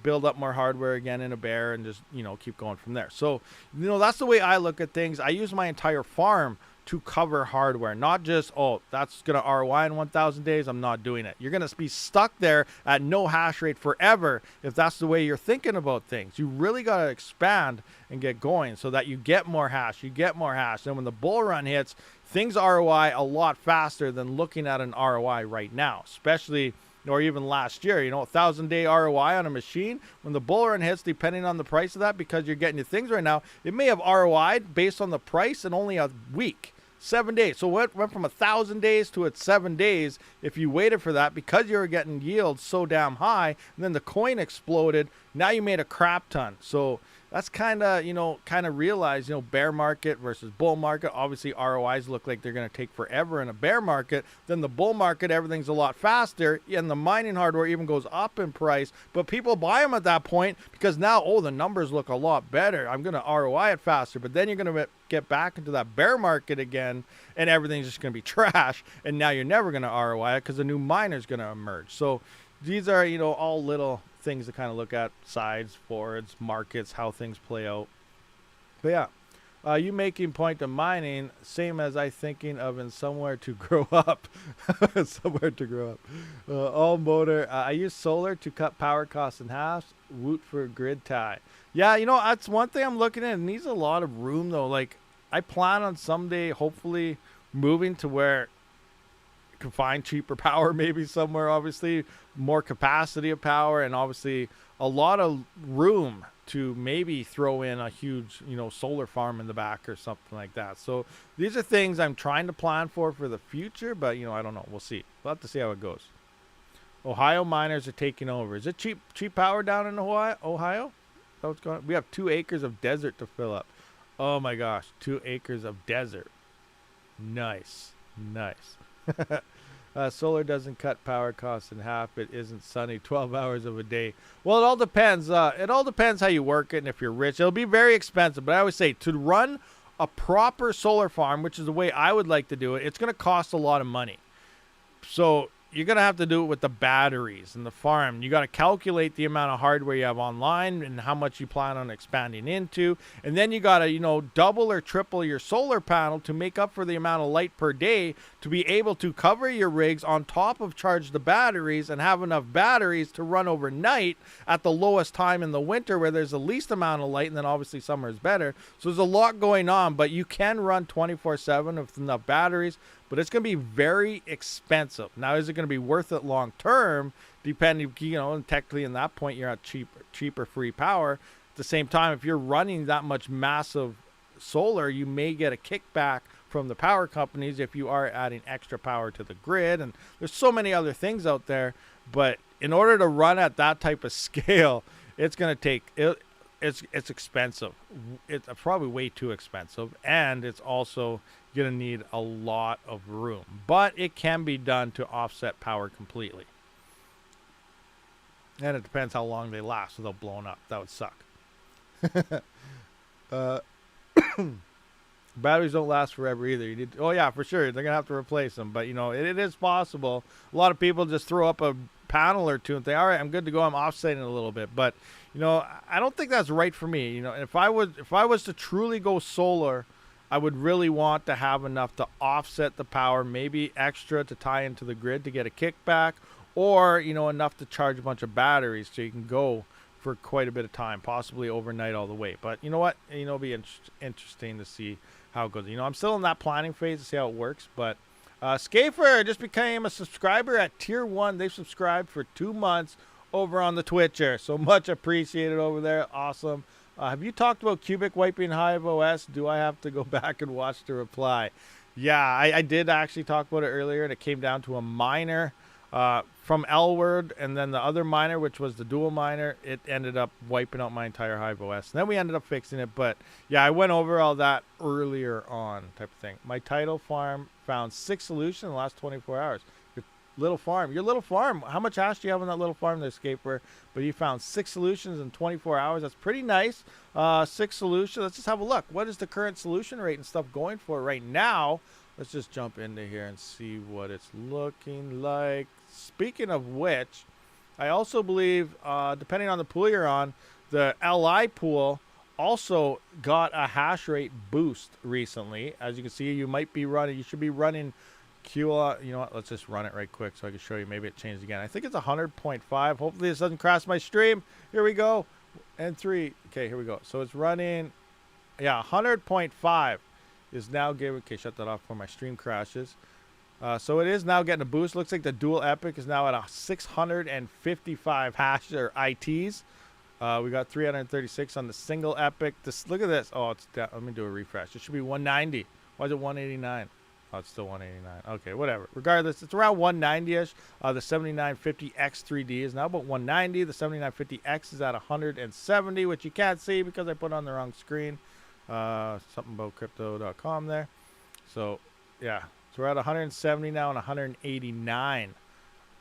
build up more hardware again in a bear, and just, you know, keep going from there. So, you know, that's the way I look at things. I use my entire farm to cover hardware, not just, oh, that's going to ROI in 1,000 days. I'm not doing it. You're going to be stuck there at no hash rate forever if that's the way you're thinking about things. You really got to expand and get going so that you get more hash. You get more hash. And when the bull run hits, things ROI a lot faster than looking at an ROI right now, especially, or even last year, you know, 1,000-day ROI on a machine. When the bull run hits, depending on the price of that, because you're getting your things right now, it may have ROI'd based on the price in only a week, 7 days. So it went from 1,000 days to it's 7 days if you waited for that, because you were getting yields so damn high, and then the coin exploded. Now you made a crap ton. So that's kind of, you know, realize, you know, bear market versus bull market. Obviously, ROIs look like they're going to take forever in a bear market. Then the bull market, everything's a lot faster, and the mining hardware even goes up in price. But people buy them at that point because now, oh, the numbers look a lot better. I'm going to ROI it faster. But then you're going to get back into that bear market again, and everything's just going to be trash. And now you're never going to ROI it because a new miner's going to emerge. So these are, you know, all little things to kind of look at: sides, forwards, markets, how things play out. But yeah, you making point of mining, same as I thinking of in somewhere to grow up. Somewhere to grow up. All motor. I use solar to cut power costs in half. Woot for grid tie. Yeah, you know, that's one thing I'm looking at. It needs a lot of room though. Like, I plan on someday hopefully moving to where can find cheaper power, maybe somewhere, obviously more capacity of power, and obviously a lot of room to maybe throw in a huge, you know, solar farm in the back or something like that. So these are things I'm trying to plan for the future, but, you know, I don't know. We'll see. We'll have to see how it goes. Ohio miners are taking over. Is it cheap power down in Ohio? Is that what's going on? We have 2 acres of desert to fill up. Oh my gosh, 2 acres of desert. Nice. Solar doesn't cut power costs in half. It isn't sunny 12 hours of a day. Well, it all depends. It all depends how you work it, and if you're rich. It'll be very expensive, but I always say to run a proper solar farm, which is the way I would like to do it, it's going to cost a lot of money. So you're going to have to do it with the batteries and the farm. You got to calculate the amount of hardware you have online and how much you plan on expanding into. And then you got to, you know, double or triple your solar panel to make up for the amount of light per day to be able to cover your rigs on top of charge the batteries and have enough batteries to run overnight at the lowest time in the winter where there's the least amount of light. And then obviously summer is better. So there's a lot going on, but you can run 24/7 with enough batteries. But it's going to be very expensive. Now, is it going to be worth it long term? Depending, you know, and technically in that point, you're at cheaper free power. At the same time, if you're running that much massive solar, you may get a kickback from the power companies if you are adding extra power to the grid. And there's so many other things out there. But in order to run at that type of scale, it's going to take it's expensive. It's probably way too expensive, and it's also going to need a lot of room. But it can be done to offset power completely. And it depends how long they last without blowing up. That would suck. uh, batteries don't last forever either. You need oh yeah, for sure. They're gonna have to replace them, but you know it is possible. A lot of people just throw up a panel or two and think, all right, I'm good to go. I'm offsetting a little bit, but you know I don't think that's right for me. You know, if I was to truly go solar, I would really want to have enough to offset the power, maybe extra to tie into the grid to get a kickback, or you know enough to charge a bunch of batteries so you can go for quite a bit of time, possibly overnight all the way. But you know what? You know, it'll be interesting to see how it goes. You know, I'm still in that planning phase to see how it works. But Scafer just became a subscriber at Tier 1. They've subscribed for 2 months over on the Twitcher. So much appreciated over there. Awesome. Have you talked about QUBIC wiping HIVEOS? Do I have to go back and watch the reply? Yeah, I did actually talk about it earlier, and it came down to a miner from L-Word, and then the other miner, which was the dual miner, it ended up wiping out my entire HIVEOS. And then we ended up fixing it, but yeah, I went over all that earlier on type of thing. My title farm found 6 solutions in the last 24 hours. Your little farm, how much hash do you have on that little farm there, Scaper? But you found 6 solutions in 24 hours. That's pretty nice. 6 solutions. Let's just have a look. What is the current solution rate and stuff going for right now? Let's just jump into here and see what it's looking like. Speaking of which, I also believe, depending on the pool you're on, the LI pool also got a hash rate boost recently. As you can see, you should be running you know what, let's just run it right quick so I can show you. Maybe it changed again. I think it's 100.5. Hopefully this doesn't crash my stream. Here we go. And 3. Okay, here we go. So it's running, yeah, 100.5 is now giving, okay, shut that off before my stream crashes. So it is now getting a boost. Looks like the dual epic is now at a 655 hash or ITs. We got 336 on the single epic. Look at this. Oh, it's down. Let me do a refresh. It should be 190. Why is it 189? Oh, it's still 189. Okay, whatever. Regardless, it's around 190-ish. The 7950X3D is now about 190. The 7950X is at 170, which you can't see because I put on the wrong screen. Something about crypto.com there. So, yeah. So we're at 170 now and 189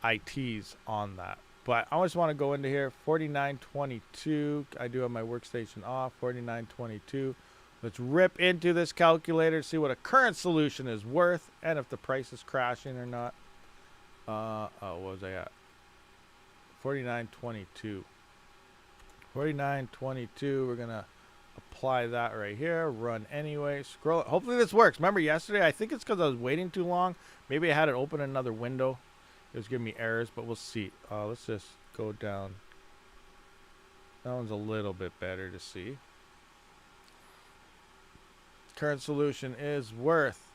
ITs on that. But I just want to go into here. 4922. I do have my workstation off. 4922. Let's rip into this calculator, see what a current solution is worth, and if the price is crashing or not. What was I at? 4922. 4922. We're gonna apply that right here. Run anyway. Scroll. Hopefully this works. Remember yesterday? I think it's because I was waiting too long. Maybe I had it open in another window. It was giving me errors, but we'll see. Let's just go down. That one's a little bit better to see. Current solution is worth.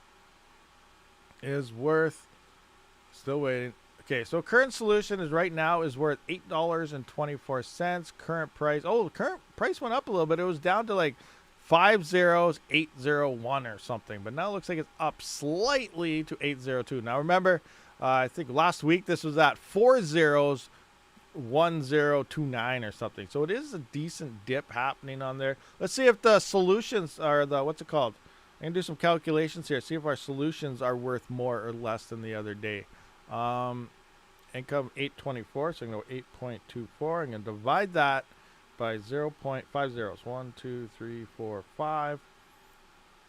Still waiting. Okay, so current solution is right now is worth $8.24. Current price. Oh, the current price went up a little bit. It was down to like 50801 or something, but now it looks like it's up slightly to 802. Now remember, I think last week this was at 401029 or something. So it is a decent dip happening on there. Let's see if the solutions are the, what's it called? I'm gonna do some calculations here. See if our solutions are worth more or less than the other day. Income 824, so I'm going to go 8.24. I'm going to divide that by 0.5 zeros. 1, 2, 3, 4, 5.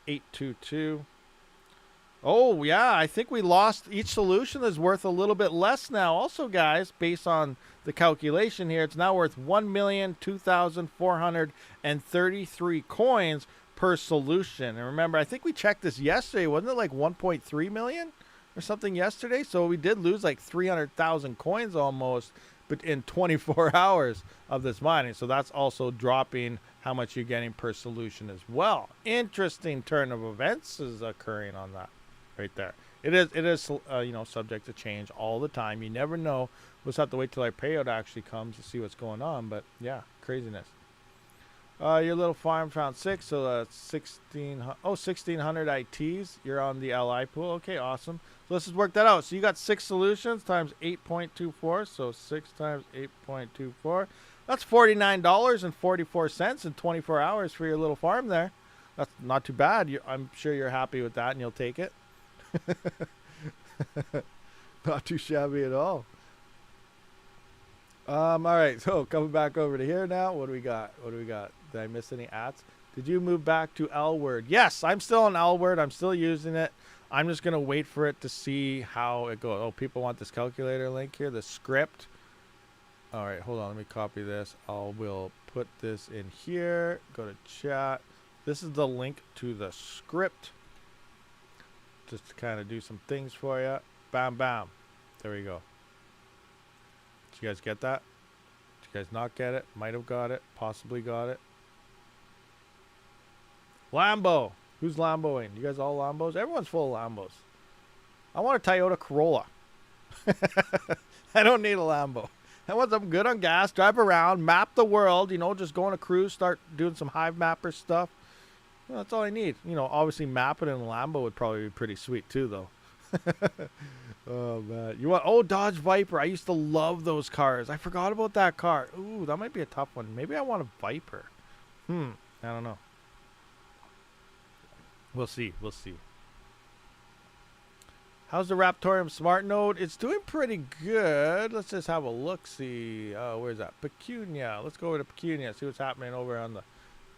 822. Oh, yeah, I think we lost. Each solution is worth a little bit less now. Also, guys, based on the calculation here, it's now worth 1,002,433 coins per solution. And remember, I think we checked this yesterday. Wasn't it like 1.3 million? Or something yesterday, so we did lose like 300,000 coins almost, but in 24 hours of this mining. So that's also dropping how much you're getting per solution as well. Interesting turn of events is occurring on that right there. It is you know, subject to change all the time. You never know. We'll just have to wait till our payout actually comes to see what's going on. But yeah, craziness. Your little farm found 6, so that's 1,600 ITs. You're on the LI pool. Okay, awesome. So let's just work that out. So you got 6 solutions times 8.24. So 6 times 8.24. That's $49.44 in 24 hours for your little farm there. That's not too bad. I'm sure you're happy with that and you'll take it. Not too shabby at all. All right, so coming back over to here now. What do we got? Did I miss any ads? Did you move back to L word? Yes, I'm still on L word. I'm still using it. I'm just going to wait for it to see how it goes. Oh, people want this calculator link here, the script. All right, hold on. Let me copy this. We'll put this in here. Go to chat. This is the link to the script. Just to kind of do some things for you. Bam, bam. There we go. Did you guys get that? Did you guys not get it? Might have got it. Possibly got it. Lambo. Who's Lamboing? You guys all Lambos? Everyone's full of Lambos. I want a Toyota Corolla. I don't need a Lambo. I want something good on gas, drive around, map the world, you know, just go on a cruise, start doing some Hive Mapper stuff. Well, that's all I need. You know, obviously mapping in a Lambo would probably be pretty sweet too, though. Oh, man. You want, oh, Dodge Viper. I used to love those cars. I forgot about that car. Ooh, that might be a tough one. Maybe I want a Viper. I don't know. We'll see. We'll see. How's the Raptorium Smart Node? It's doing pretty good. Let's just have a look-see. Where's that? Pecunia. Let's go over to Pecunia. See what's happening over on the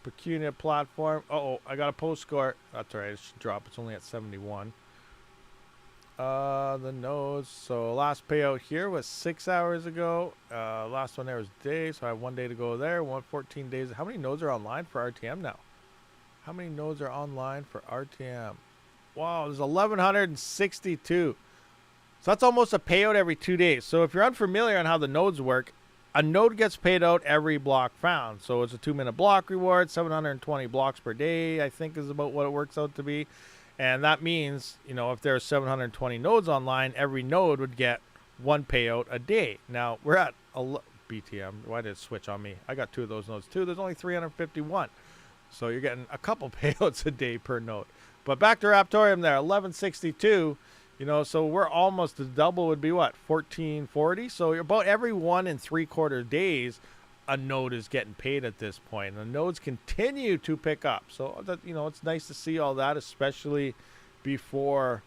Pecunia platform. Uh-oh, I got a post score. That's all right. It should drop. It's only at 71. The nodes. So last payout here was 6 hours ago. Last one there was day. So I have 1 day to go there. 14 days. How many nodes are online for RTM now? How many nodes are online for RTM? Wow, there's 1,162. So that's almost a payout every 2 days. So if you're unfamiliar on how the nodes work, a node gets paid out every block found. So it's a 2-minute block reward, 720 blocks per day, I think is about what it works out to be. And that means, you know, if there's 720 nodes online, every node would get 1 payout a day. Now, we're at BTM. Why did it switch on me? I got 2 of those nodes too. There's only 351. So you're getting a couple payouts a day per node. But back to Raptorium there, 1162, you know, so we're almost the double would be what, 1440? So about every 1 3/4 days, a node is getting paid at this point. And the nodes continue to pick up. So, that, you know, it's nice to see all that, especially before,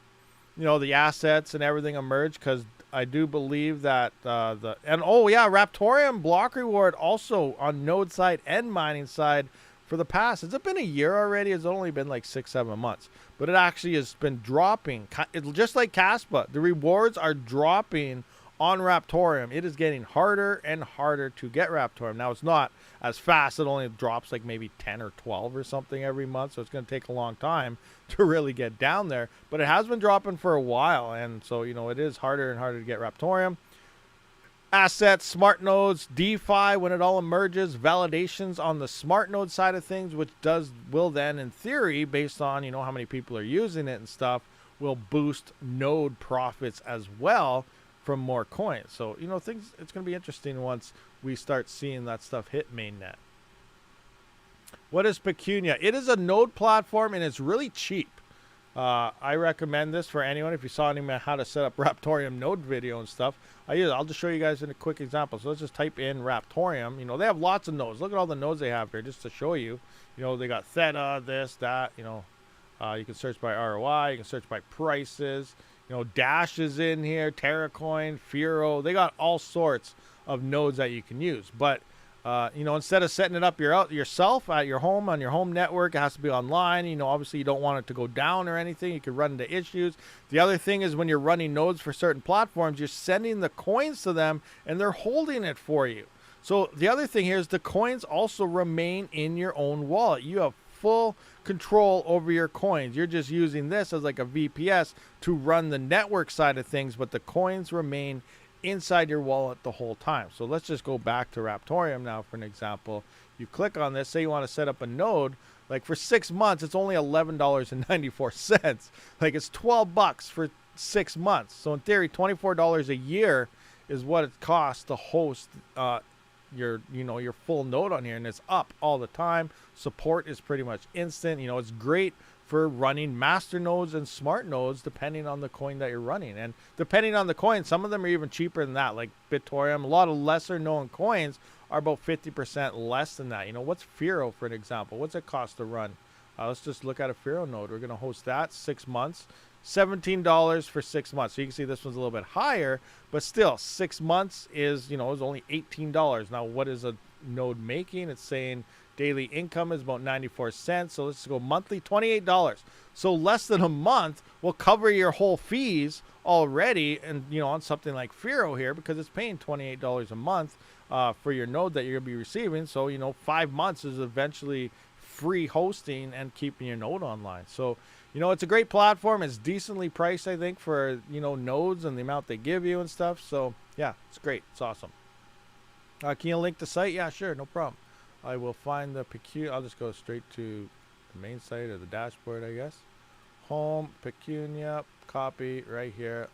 you know, the assets and everything emerge, because I do believe that oh yeah, Raptorium block reward also on node side and mining side. For the past, has it been a year already? It's only been like 6-7 months, but it actually has been dropping. Just like Kaspa, the rewards are dropping on Raptorium. It is getting harder and harder to get Raptorium. Now it's not as fast. It only drops like maybe 10 or 12 or something every month, so it's going to take a long time to really get down there. But it has been dropping for a while, and so, you know, it is harder and harder to get Raptorium. Assets, smart nodes, DeFi, when it all emerges, validations on the smart node side of things, which will then, in theory, based on, you know, how many people are using it and stuff, will boost node profits as well from more coins. So, you know, it's going to be interesting once we start seeing that stuff hit mainnet. What is Pecunia? It is a node platform, and it's really cheap. I recommend this for anyone. If you saw anyone how to set up Raptorium node video and stuff, I'll just show you guys in a quick example. So let's just type in Raptorium. You know, they have lots of nodes. Look at all the nodes they have here just to show you. You know, they got Theta, this, that, you know. You can search by ROI. You can search by prices. You know, Dash is in here, Terracoin, Firo. They got all sorts of nodes that you can use. But you know, instead of setting it up yourself at your home on your home network, it has to be online. You know, obviously you don't want it to go down or anything. You could run into issues. The other thing is when you're running nodes for certain platforms, you're sending the coins to them and they're holding it for you. So the other thing here is the coins also remain in your own wallet. You have full control over your coins. You're just using this as like a VPS to run the network side of things, but the coins remain inside your wallet the whole time. So let's just go back to Raptorium now for an example. You click on this, say you want to set up a node, like for 6 months, it's only $11.94. Like it's $12 for 6 months. So in theory, $24 a year is what it costs to host your full node on here, and it's up all the time. Support is pretty much instant. You know, it's great for running master nodes and smart nodes depending on the coin that you're running. And depending on the coin, some of them are even cheaper than that, like Bitorium. A lot of lesser known coins are about 50% less than that. You know, what's Firo, for an example? What's it cost to run? Let's just look at a Firo node. We're going to host that 6 months. $17 for 6 months. So you can see this one's a little bit higher, but still 6 months is, you know, is only $18. Now, what is a node making. It's saying daily income is about 94 cents. So let's go monthly, $28. So less than a month will cover your whole fees already, and on something like Firo here, because it's paying $28 a month for your node that you're gonna be receiving. So 5 months is eventually free hosting and keeping your node online. So it's a great platform. It's decently priced, I think, for nodes and the amount they give you and stuff. So yeah, it's great. It's awesome. Can you link the site? Yeah, sure, no problem. I will find the I'll just go straight to the main site or the dashboard, I guess. Home, Pecunia, copy right here.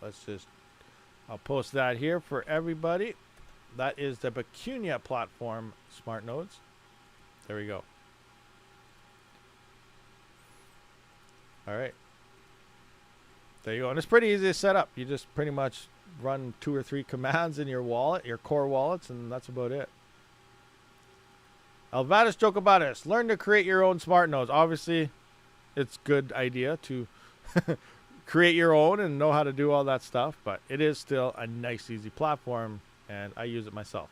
I'll post that here for everybody. That is the Pecunia platform smart nodes. There we go. All right. There you go. And it's pretty easy to set up. You just pretty much run 2 or 3 commands in your wallet, your core wallets, and that's about it. Alvatus Jokabatus, learn to create your own smart nodes. Obviously, it's a good idea to create your own and know how to do all that stuff, but it is still a nice, easy platform, and I use it myself.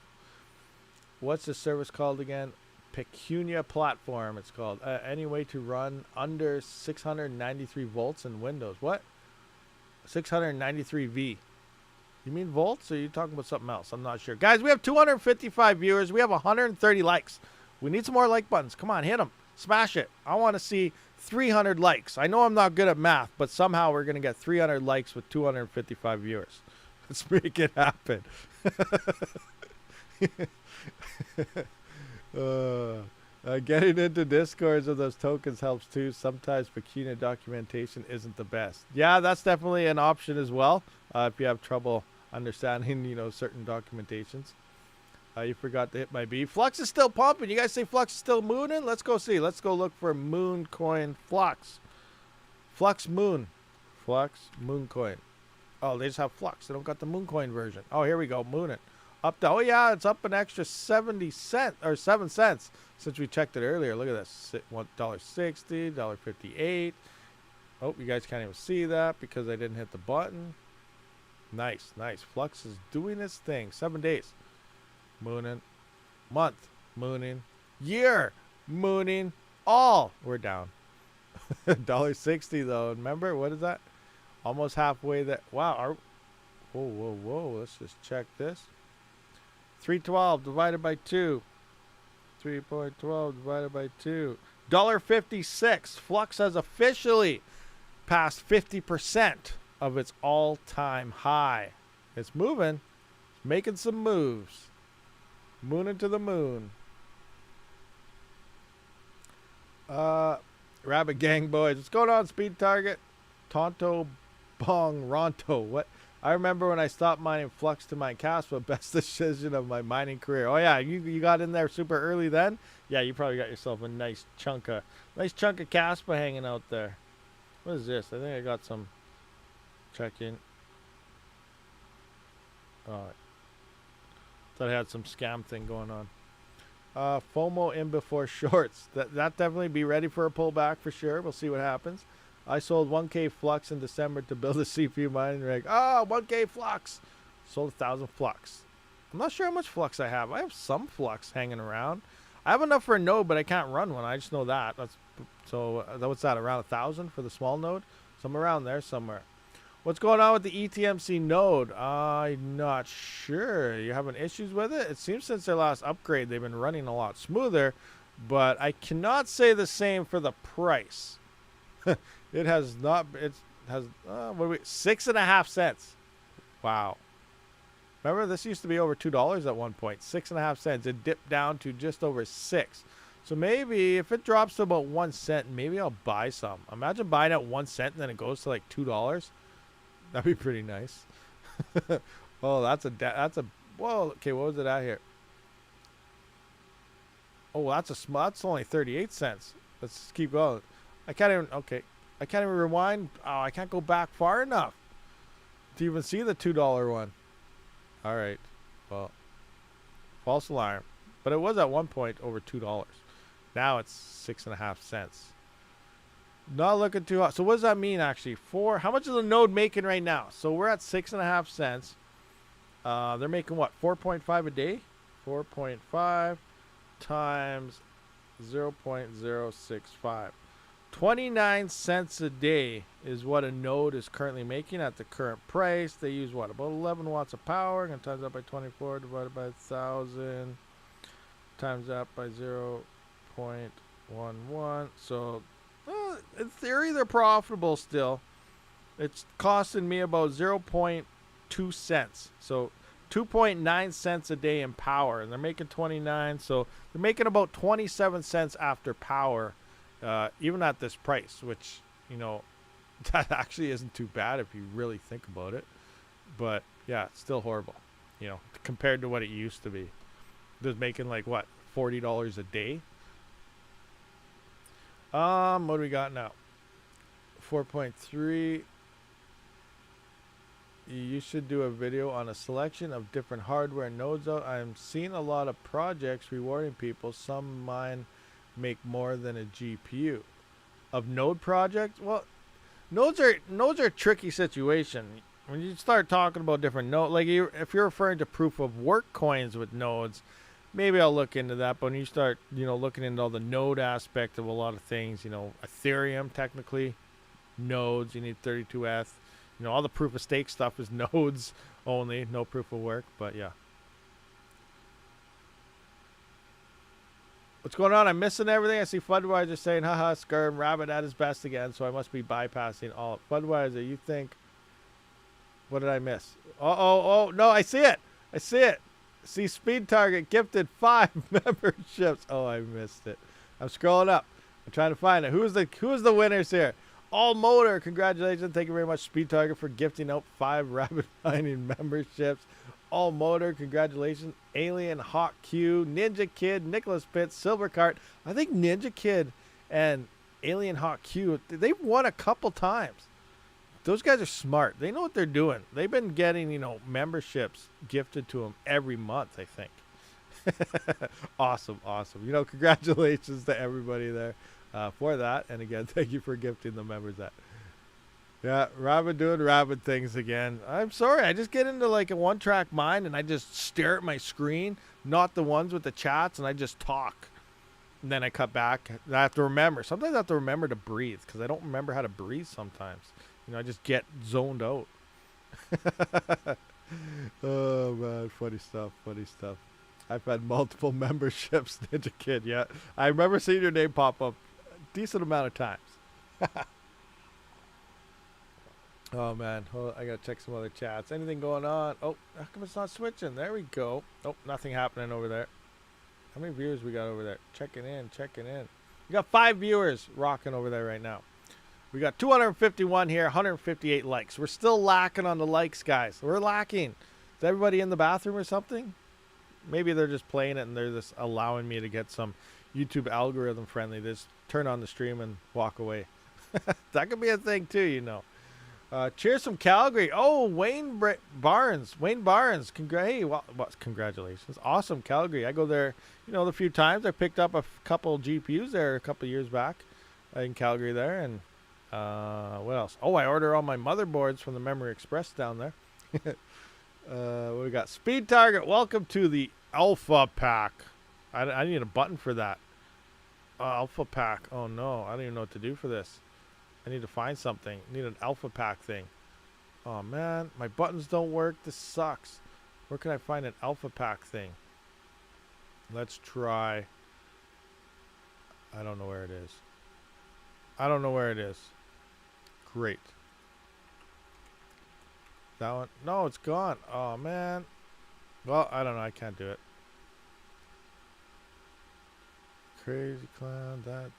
What's the service called again? Pecunia platform, it's called. Any way to run under 693 volts in Windows. What? 693V. You mean volts, or are you talking about something else? I'm not sure. Guys, we have 255 viewers. We have 130 likes. We need some more like buttons. Come on, hit them. Smash it. I want to see 300 likes. I know I'm not good at math, but somehow we're going to get 300 likes with 255 viewers. Let's make it happen. Getting into discords of those tokens helps too. Sometimes Pecunia documentation isn't the best. Yeah, that's definitely an option as well. If you have trouble understanding, certain documentations. You forgot to hit my B. Flux is still pumping. You guys say Flux is still mooning? Let's go see. Let's go look for Moon Coin Flux. Flux Moon. Flux Moon Coin. Oh, they just have Flux. They don't got the Moon Coin version. Oh, here we go. Mooning. Up to, oh yeah, it's up an extra 70 cents or 7 cents since we checked it earlier. Look at this. $1.60, $1.58. Oh, you guys can't even see that because I didn't hit the button. Nice, nice. Flux is doing its thing. 7 days. Mooning. Month. Mooning. Year. Mooning. All. We're down. $1.60 though. Remember, what is that? Almost halfway there. Wow. Whoa, whoa, whoa. Let's just check this. 312 divided by 2. 3.12 divided by 2. $1.56. Flux has officially passed 50% of its all-time high. It's moving. It's making some moves. Mooning to the moon. Rabbit Gang Boys. What's going on, Speed Target? Tonto Bong Ronto. What? I remember when I stopped mining Flux to mine Kaspa, best decision of my mining career. Oh yeah, you got in there super early then? Yeah, you probably got yourself a nice chunk of Kaspa hanging out there. What is this? I think I got some check-in. Oh, thought I had some scam thing going on. FOMO in before shorts. That definitely be ready for a pullback for sure. We'll see what happens. I sold 1K Flux in December to build a CPU mining rig. Oh, 1K Flux. Sold 1,000 Flux. I'm not sure how much Flux I have. I have some Flux hanging around. I have enough for a node, but I can't run one. I just know that. What's that, around 1,000 for the small node? Somewhere around there somewhere. What's going on with the ETMC node? I'm not sure. You having issues with it? It seems since their last upgrade, they've been running a lot smoother, but I cannot say the same for the price. It has not. It has. What are we? 6.5 cents. Wow. Remember, this used to be over $2 at one point. 6.5 cents. It dipped down to just over 6. So maybe if it drops to about 1 cent, maybe I'll buy some. Imagine buying at 1 cent and then it goes to like $2. That'd be pretty nice. Oh, that's a. Whoa. Okay, what was it at here? Oh, that's only 38 cents. Let's keep going. I can't even rewind. Oh, I can't go back far enough to even see the $2 one. All right. Well, false alarm. But it was at one point over $2. Now it's 6.5 cents. Not looking too hot. So what does that mean actually? How much is the node making right now? So we're at 6.5 cents. They're making what? 4.5 a day? 4.5. times 0.065. 29 cents a day is what a node is currently making at the current price. They use what? About 11 watts of power. I'm going to times that by 24 divided by 1,000. Times that by 0.11. So, in theory, they're profitable still. It's costing me about 0.2 cents. So, 2.9 cents a day in power. And they're making 29. So, they're making about 27 cents after power. Even at this price, which, you know, that actually isn't too bad if you really think about it. But yeah, it's still horrible, you know, compared to what it used to be. They're making like what, $40 a day. What do we got now? 4.3. You should do a video on a selection of different hardware nodes out. I'm seeing a lot of projects rewarding people. Some mine make more than a GPU. Of node projects, well, nodes are a tricky situation. When you start talking about different nodes, like if you're referring to proof of work coins with nodes, maybe I'll look into that. But when you start, you know, looking into all the node aspect of a lot of things, you know, Ethereum technically, nodes, you need 32F. You know, all the proof of stake stuff is nodes only, no proof of work. But yeah. What's going on? I'm missing everything. I see Budweiser saying, haha, Skirm, Rabid at his best again, so I must be bypassing all. Budweiser, you think, what did I miss? Oh, no, I see it. I see it. See Speed Target gifted 5 memberships. Oh, I missed it. I'm scrolling up. I'm trying to find it. Who's the winners here? All Motor, congratulations. Thank you very much, Speed Target, for gifting out 5 Rabid mining memberships. All Motor, congratulations. Alien, Hawk Q, Ninja Kid, Nicholas Pitts, Silvercart. I think Ninja Kid and Alien Hawk Q, they've won a couple times. Those guys are smart. They know what they're doing. They've been getting, you know, memberships gifted to them every month, I think. Awesome. You know, congratulations to everybody there for that. And again, thank you for gifting the members that. Yeah, Rabid doing Rabid things again. I'm sorry, I just get into like a one-track mind and I just stare at my screen, not the ones with the chats, and I just talk. And then I cut back. I have to remember. Sometimes I have to remember to breathe because I don't remember how to breathe sometimes. You know, I just get zoned out. Oh, man, funny stuff. I've had multiple memberships, Ninja Kid, yeah. I remember seeing your name pop up a decent amount of times. Oh, man. Hold on. I got to check some other chats. Anything going on? Oh, how come it's not switching? There we go. Oh, nothing happening over there. How many viewers we got over there? Checking in. We got 5 viewers rocking over there right now. We got 251 here, 158 likes. We're still lacking on the likes, guys. We're lacking. Is everybody in the bathroom or something? Maybe they're just playing it and they're just allowing me to get some YouTube algorithm friendly. They just turn on the stream and walk away. That could be a thing too, you know. Cheers from Calgary. Oh, Wayne Barnes. Congratulations. Awesome, Calgary. I go there, you know, the few times. I picked up a couple GPUs there a couple years back in Calgary there. And what else? Oh, I order all my motherboards from the Memory Express down there. What we got? Speed Target. Welcome to the Alpha Pack. I need a button for that. Alpha Pack. Oh, no. I don't even know what to do for this. I need to find something. I need an Alpha Pack thing. Oh, man. My buttons don't work. This sucks. Where can I find an Alpha Pack thing? Let's try. I don't know where it is. Great. That one? No, it's gone. Oh, man. Well, I don't know. I can't do it. Crazy clown. That.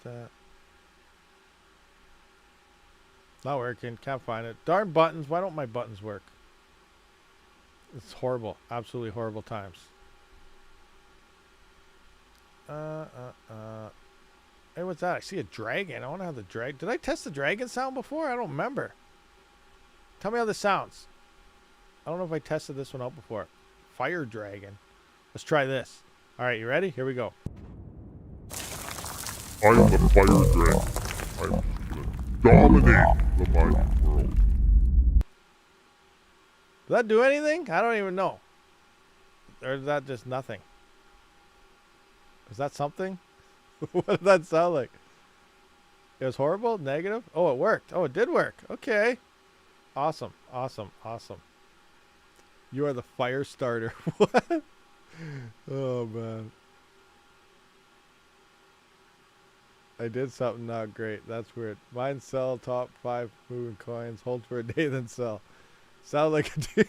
Not working. Can't find it. Darn buttons. Why don't my buttons work? It's horrible. Absolutely horrible times. Hey, what's that? I see a dragon. I want to have the dragon. Did I test the dragon sound before? I don't remember. Tell me how this sounds. I don't know if I tested this one out before. Fire dragon. Let's try this. All right, you ready? Here we go. I am the fire dragon. I'm going to dominate the mining world. Did that do anything? I don't even know. Or is that just nothing? Is that something? What did that sound like? It was horrible? Negative? Oh, it worked. Oh, it did work. Okay. Awesome. Awesome. Awesome. You are the fire starter. What? Oh, man. I did something not great. That's weird. Mine sell top 5 moving coins. Hold for a day, then sell. Sound like a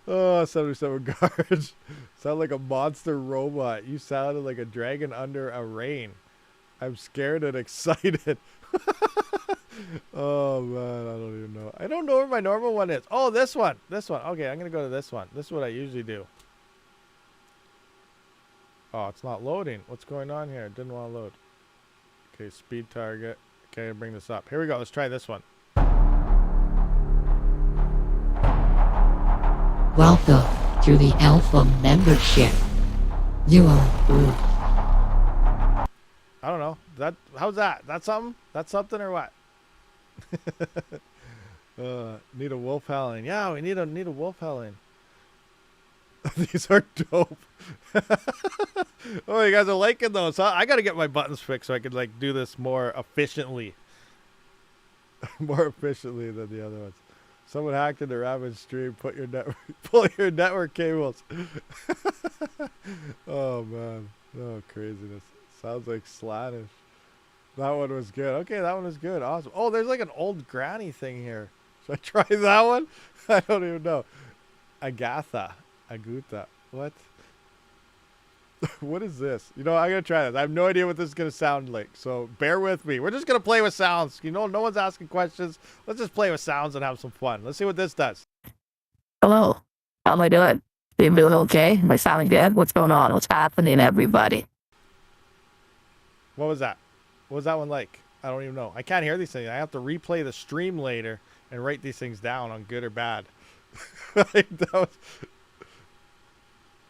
oh, 77 guards. Sound like a monster robot. You sounded like a dragon under a rain. I'm scared and excited. Oh, man. I don't even know. I don't know where my normal one is. Oh, this one. This one. Okay, I'm going to go to this one. This is what I usually do. Oh, it's not loading. What's going on here? It didn't want to load. Okay, speed target. Okay, bring this up. Here we go. Let's try this one. Welcome to the Alpha membership. You are approved. I don't know. How's that? That's something? That's something or what? Need a wolf howling. Yeah, we need a wolf howling. These are dope. Oh, you guys are liking those, huh? I gotta get my buttons fixed so I could like do this more efficiently. More efficiently than the other ones. Someone hacked into Rabid stream. Pull your network cables. Oh man. Oh, craziness. Sounds like Slanish. That one was good. Okay, that one was good. Awesome. Oh, there's like an old granny thing here. Should I try that one? I don't even know. Agatha. What? What is this? You know, I'm going to try this. I have no idea what this is going to sound like. So bear with me. We're just going to play with sounds. You know, no one's asking questions. Let's just play with sounds and have some fun. Let's see what this does. Hello. How am I doing? Are you doing okay? Am I sounding good? What's going on? What's happening, everybody? What was that? What was that one like? I don't even know. I can't hear these things. I have to replay the stream later and write these things down on good or bad.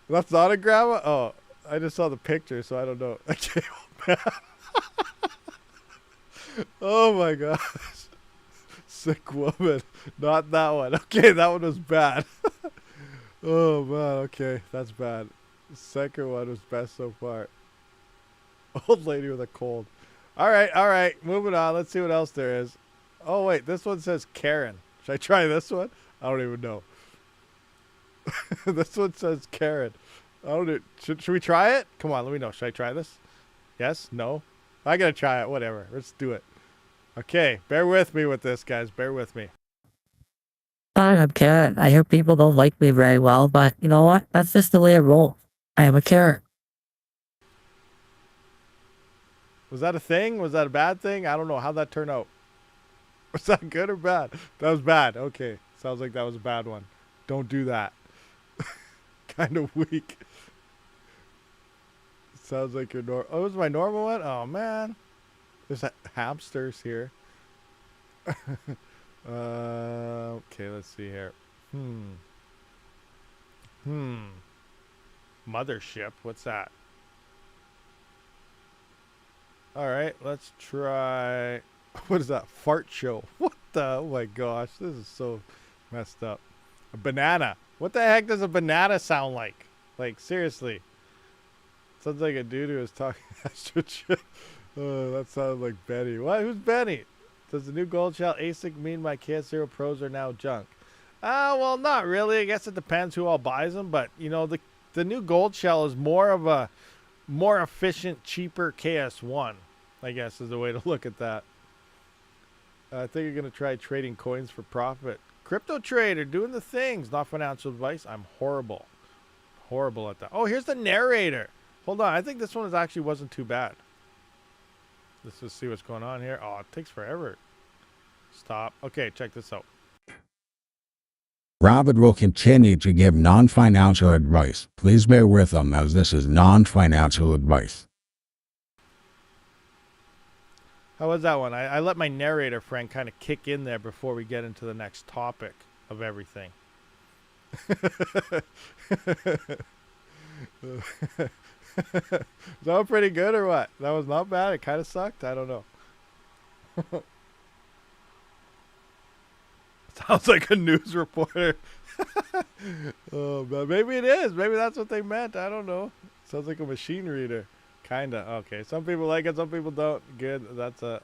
That's not a grandma? Oh, I just saw the picture, so I don't know. Okay. Oh my gosh. Sick woman. Not that one. Okay, that one was bad. Oh man, okay. That's bad. The second one was best so far. Old lady with a cold. Alright. Moving on. Let's see what else there is. Oh wait, this one says Karen. Should I try this one? I don't even know. This one says Karen. I don't know. Should we try it? Come on, let me know. Should I try this? Yes? No? I gotta try it. Whatever. Let's do it. Okay. Bear with me with this, guys. Bear with me. Hi, I'm Karen. I hear people don't like me very well, but you know what? That's just the way I roll. I am a Karen. Was that a thing? Was that a bad thing? I don't know. How'd that turn out? Was that good or bad? That was bad. Okay. Sounds like that was a bad one. Don't do that. Kind of weak. Sounds like your normal. Oh, it was my normal one? Oh, man. There's hamsters here. Okay, let's see here. Mothership. What's that? All right, let's try. What is that? Fart show. What the? Oh my gosh, this is so messed up. A banana. What the heck does a banana sound like? Like, seriously. Sounds like a dude who was talking extra shit. Oh, that sounds like Benny. What? Who's Benny? Does the new gold shell ASIC mean my KS0 Pros are now junk? Well, not really. I guess it depends who all buys them. But, you know, the new gold shell is more of a more efficient, cheaper KS1, I guess, is the way to look at that. I think you're going to try trading coins for profit. Crypto trader, doing the things. Not financial advice. I'm horrible. Horrible at that. Oh, here's the narrator. Hold on. I think this one actually wasn't too bad. Let's just see what's going on here. Oh, it takes forever. Stop. Okay, check this out. Rabid will continue to give non-financial advice. Please bear with them as this is non-financial advice. How was that one? I let my narrator friend kind of kick in there before we get into the next topic of everything. Is that one pretty good or what? That was not bad. It kind of sucked. I don't know. Sounds like a news reporter. Oh, but maybe it is. Maybe that's what they meant. I don't know. Sounds like a machine reader. Kinda. Okay. Some people like it, some people don't. Good. That's a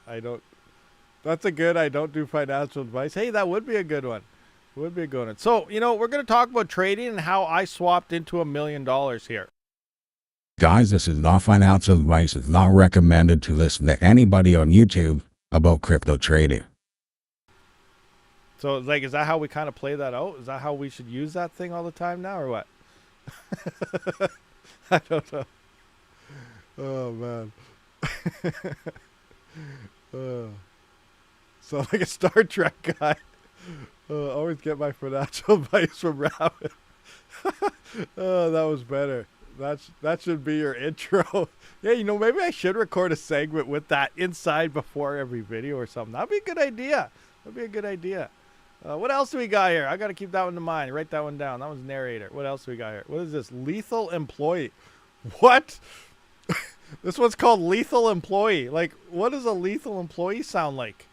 good I don't do financial advice. Hey, that would be a good one. Would be a good one. So, you know, we're gonna talk about trading and how I swapped into $1 million here. Guys, this is not financial advice. It's not recommended to listen to anybody on YouTube about crypto trading. So, like, is that how we kind of play that out? Is that how we should use that thing all the time now, or what? I don't know. Oh, man. Sound like a Star Trek guy. Always get my financial advice from Rabid. Oh, that was better. That should be your intro. Yeah, you know, maybe I should record a segment with that inside before every video or something. That'd be a good idea. That'd be a good idea. What else do we got here? I got to keep that one in mind. Write that one down. That one's narrator. What else do we got here? What is this? Lethal employee. What? This one's called lethal employee. Like, what does a lethal employee sound like?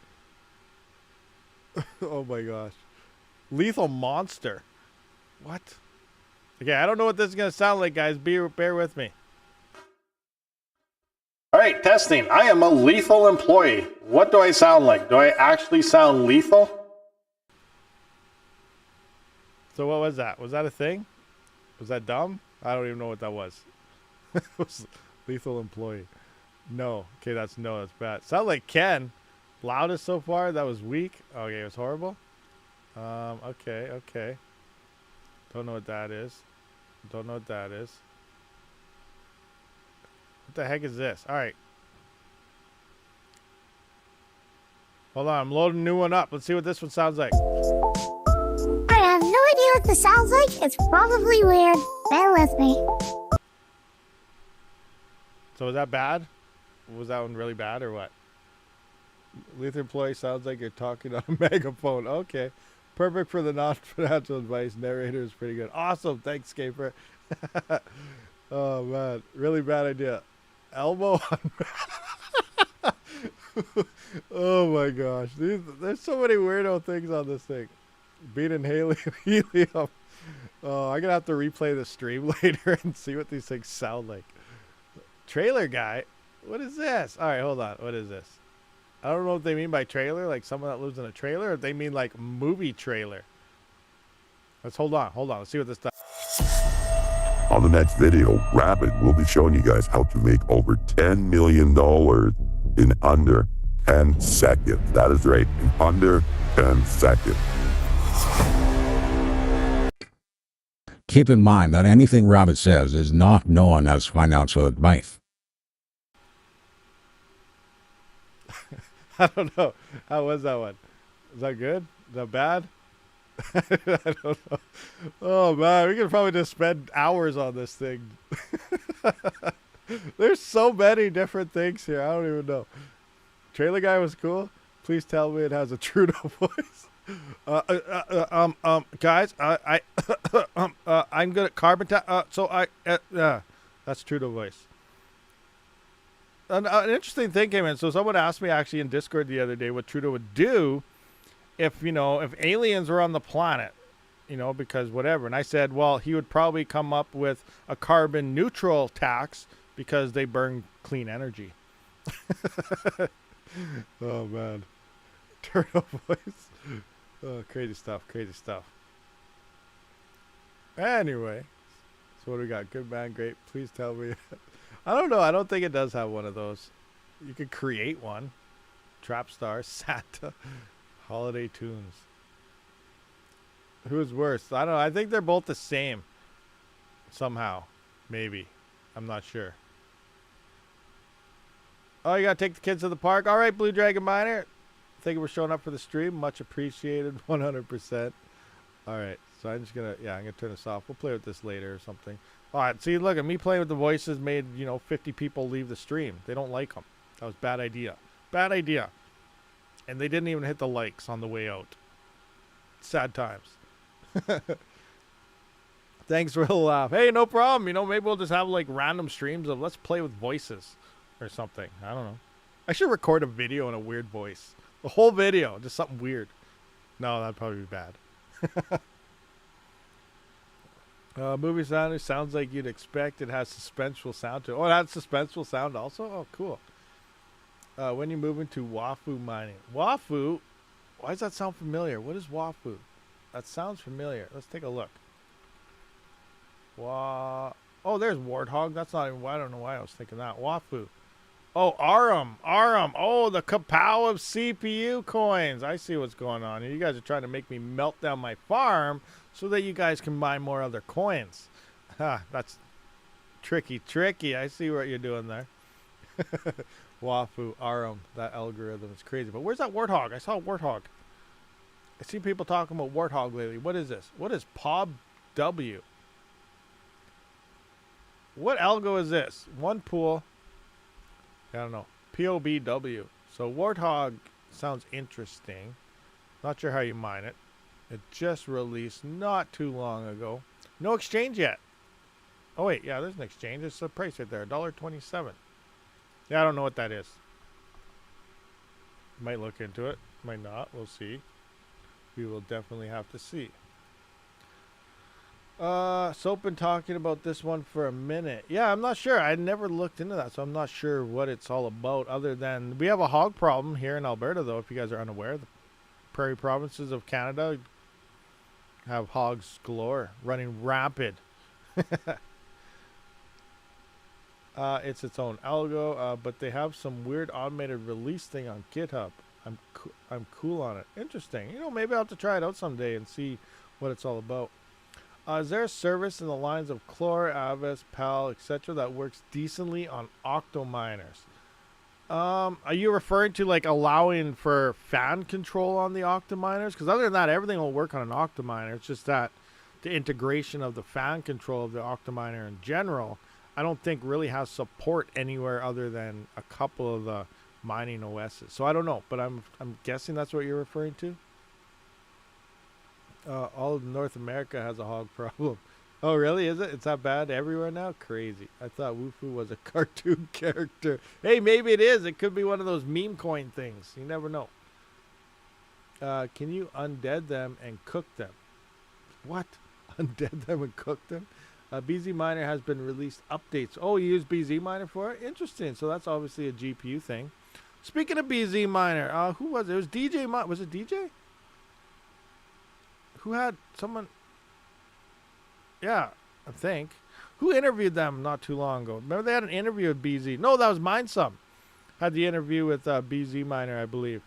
Oh my gosh. Lethal monster. What? Okay, I don't know what this is going to sound like, guys. Bear with me. All right, testing. I am a lethal employee. What do I sound like? Do I actually sound lethal? So what was that? Was that a thing? Was that dumb? I don't even know what that was. It was lethal employee. No. Okay, that's bad. Sound like Ken. Loudest so far. That was weak. Okay, it was horrible. Okay. Don't know what that is. Don't know what that is. What the heck is this? All right. Hold on. I'm loading a new one up. Let's see what this one sounds like. I have no idea what this sounds like. It's probably weird. Bear with me. So was that bad? Was that one really bad or what? Lethal employee sounds like you're talking on a megaphone. Okay. Perfect for the non-financial advice. Narrator is pretty good. Awesome. Thanks, Scaper. Oh, man. Really bad idea. Elbow on... Oh, my gosh. There's so many weirdo things on this thing. Beating helium. Oh, I'm going to have to replay the stream later and see what these things sound like. Trailer guy? What is this? All right, hold on. What is this? I don't know what they mean by trailer, like someone that lives in a trailer, or if they mean like movie trailer. Let's hold on. Let's see what this does. On the next video, Rabid will be showing you guys how to make over $10 million in under 10 seconds. That is right, in under 10 seconds. Keep in mind that anything Rabid says is not known as financial advice. I don't know. How was that one? Is that good? Is that bad? I don't know. Oh, man. We could probably just spend hours on this thing. There's so many different things here. I don't even know. Trailer guy was cool. Please tell me it has a Trudeau voice. Guys, I'm good at carbon that's Trudeau voice. An interesting thing came in. So someone asked me actually in Discord the other day what Trudeau would do if, you know, if aliens were on the planet, you know, because whatever. And I said, well, he would probably come up with a carbon neutral tax because they burn clean energy. Oh, man. Trudeau voice. Oh, crazy stuff. Anyway, so what do we got? Good man, great. Please tell me. I don't know. I don't think it does have one of those. You could create one. Trap Star, Santa, holiday tunes. Who's worse? I don't know. I think they're both the same. Somehow. Maybe. I'm not sure. Oh, you got to take the kids to the park? All right, Blue Dragon Miner. Thank you for showing up for the stream. Much appreciated. 100%. All right. So I'm just going to, I'm going to turn this off. We'll play with this later or something. All right. See, look at me playing with the voices made, 50 people leave the stream. They don't like them. That was a bad idea. Bad idea. And they didn't even hit the likes on the way out. Sad times. Thanks for the laugh. Hey, no problem. Maybe we'll just have like random streams of let's play with voices or something. I don't know. I should record a video in a weird voice. The whole video. Just something weird. No, that'd probably be bad. Movie sound, it sounds like you'd expect. It has suspenseful sound to it. Oh, it has suspenseful sound also? Oh, cool. When you move into Wafu mining. Wafu? Why does that sound familiar? What is Wafu? That sounds familiar. Let's take a look. Oh, there's Warthog. That's not even, I don't know why I was thinking that. Wafu. Oh, Arum. Oh, the kapow of CPU coins. I see what's going on here. You guys are trying to make me melt down my farm so that you guys can buy more other coins. That's tricky. I see what you're doing there. Wafu, Arum. That algorithm is crazy. But where's that Warthog? I saw a Warthog. I see people talking about Warthog lately. What is this? What is POB-W? What algo is this? One pool. I don't know. POBW. So Warthog sounds interesting. Not sure how you mine it. It just released not too long ago. No exchange yet. Oh wait, yeah, there's an exchange. There's the price right there, $1.27. Yeah, I don't know what that is. Might look into it. Might not. We'll see. We will definitely have to see. Soap been talking about this one for a minute. Yeah, I'm not sure. I never looked into that, so I'm not sure what it's all about other than we have a hog problem here in Alberta, though, if you guys are unaware. The prairie provinces of Canada have hogs galore running Rabid. It's its own algo, but they have some weird automated release thing on GitHub. I'm cool on it. Interesting. You know, maybe I'll have to try it out someday and see what it's all about. Is there a service in the lines of Chlor, Avis, PAL, etc. that works decently on octo miners? Are you referring to like allowing for fan control on the octo miners? Because other than that, everything will work on an octo miner. It's just that the integration of the fan control of the octo miner in general, I don't think really has support anywhere other than a couple of the mining OSs. So I don't know, but I'm guessing that's what you're referring to. All of North America has a hog problem. Oh, really? Is it? It's that bad everywhere now? Crazy. I thought Wufu was a cartoon character. Hey, maybe it is. It could be one of those meme coin things. You never know. Can you undead them and cook them? What? Undead them and cook them? BZ Miner has been released updates. Oh, you use BZ Miner for it? Interesting. So that's obviously a GPU thing. Speaking of BZ Miner, who was it? It was DJ. Was it DJ? Who had someone? Yeah, I think. Who interviewed them not too long ago? Remember they had an interview with BZ. No, that was Mindsum. Had the interview with BZ Miner, I believe.